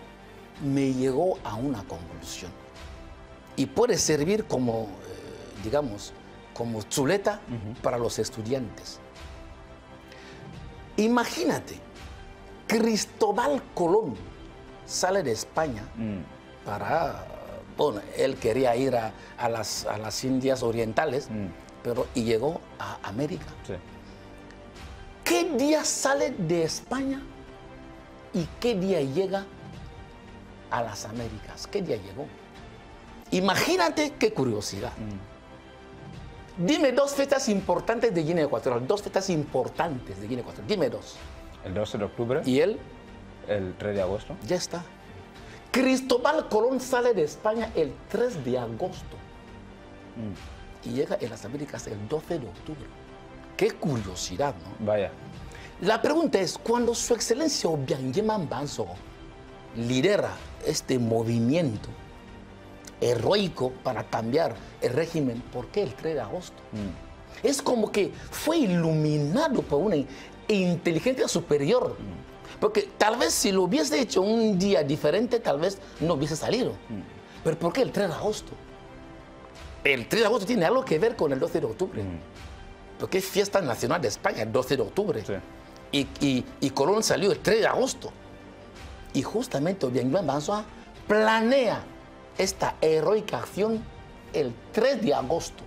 me llegó a una conclusión y puede servir como, digamos, como chuleta para los estudiantes. Imagínate, Cristóbal Colón sale de España para, bueno, él quería ir a las Indias Orientales, pero y llegó a América. Sí. ¿Qué día sale de España y qué día llega a las Américas? ¿Qué día llegó? Imagínate qué curiosidad. Dime 2 fechas importantes de Guinea Ecuatorial. 2 fechas importantes de Guinea Ecuatorial. Dime 2. El 12 de octubre. ¿Y él? El 3 de agosto. Ya está. Cristóbal Colón sale de España el 3 de agosto. Y llega en las Américas el 12 de octubre. Qué curiosidad, ¿no? Vaya. La pregunta es, cuando Su Excelencia Obiang-Yema Mbanzo lidera este movimiento heroico para cambiar el régimen, ¿por qué el 3 de agosto? Es como que fue iluminado por una inteligencia superior. Porque tal vez si lo hubiese hecho un día diferente, tal vez no hubiese salido. Pero ¿por qué el 3 de agosto? El 3 de agosto tiene algo que ver con el 12 de octubre. Porque es fiesta nacional de España, el 12 de octubre. Sí. Y Colón salió el 3 de agosto. Y justamente Obiang-Yema Mbanzo planea esta heroica acción el 3 de agosto.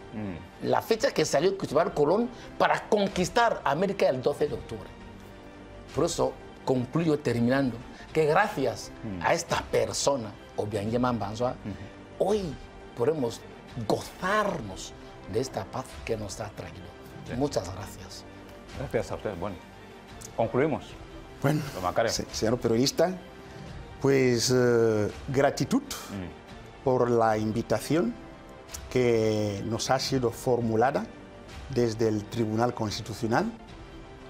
La fecha que salió Cristóbal Colón para conquistar América el 12 de octubre. Por eso concluyo terminando que gracias a esta persona, Obiang-Yema Mbanzo, hoy podemos gozarnos de esta paz que nos ha traído. Sí. Muchas gracias. Gracias a usted. Bueno, concluimos. Bueno, señor periodista, pues gratitud por la invitación que nos ha sido formulada desde el Tribunal Constitucional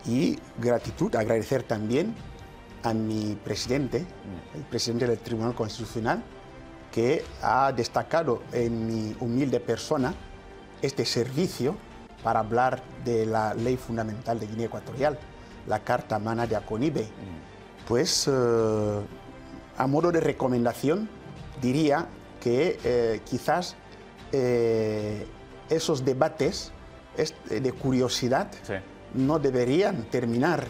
y gratitud, agradecer también a mi presidente, el presidente del Tribunal Constitucional, que ha destacado en mi humilde persona este servicio para hablar de la ley fundamental de Guinea Ecuatorial, la Carta Magna de Aconibe. Pues a modo de recomendación diría que quizás esos debates de curiosidad no deberían terminar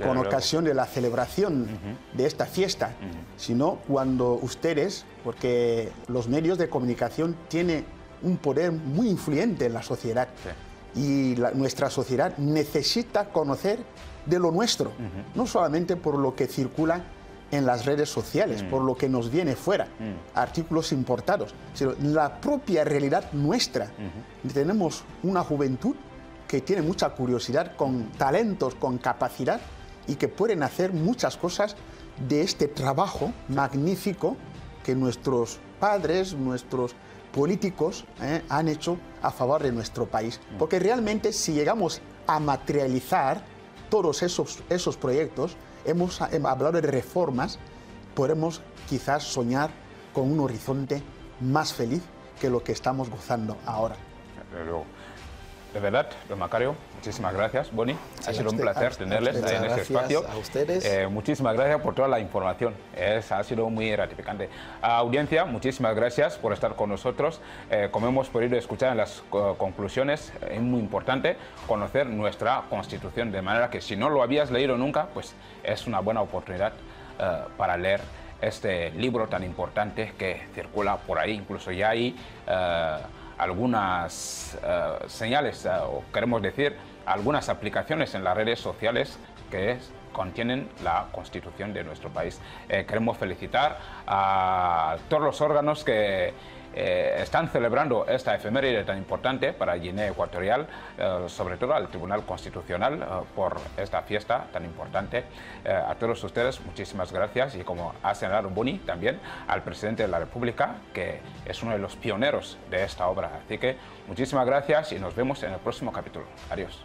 con ocasión de la celebración de esta fiesta, sino cuando ustedes, porque los medios de comunicación tienen un poder muy influyente en la sociedad y nuestra sociedad necesita conocer de lo nuestro, no solamente por lo que circula en las redes sociales, por lo que nos viene fuera, artículos importados, sino la propia realidad nuestra. Tenemos una juventud que tiene mucha curiosidad, con talentos, con capacidad y que pueden hacer muchas cosas de este trabajo magnífico que nuestros padres, nuestros políticos han hecho a favor de nuestro país. Porque realmente si llegamos a materializar todos esos proyectos, hemos hablado de reformas, podemos quizás soñar con un horizonte más feliz que lo que estamos gozando ahora. De verdad, don Macario, muchísimas gracias. Boni, ha sido un placer tenerles en este espacio. A ustedes. Muchísimas gracias por toda la información. Ha sido muy gratificante. Audiencia, muchísimas gracias por estar con nosotros. Como hemos podido escuchar en las conclusiones, es muy importante conocer nuestra Constitución, de manera que si no lo habías leído nunca, pues es una buena oportunidad para leer este libro tan importante que circula por ahí. Incluso ya hay algunas señales, o queremos decir, algunas aplicaciones en las redes sociales que contienen la Constitución de nuestro país. Queremos felicitar a todos los órganos que están celebrando esta efeméride tan importante para Guinea Ecuatorial, sobre todo al Tribunal Constitucional por esta fiesta tan importante. A todos ustedes, muchísimas gracias, y como ha señalado Boni, también al presidente de la República, que es uno de los pioneros de esta obra. Así que muchísimas gracias y nos vemos en el próximo capítulo. Adiós.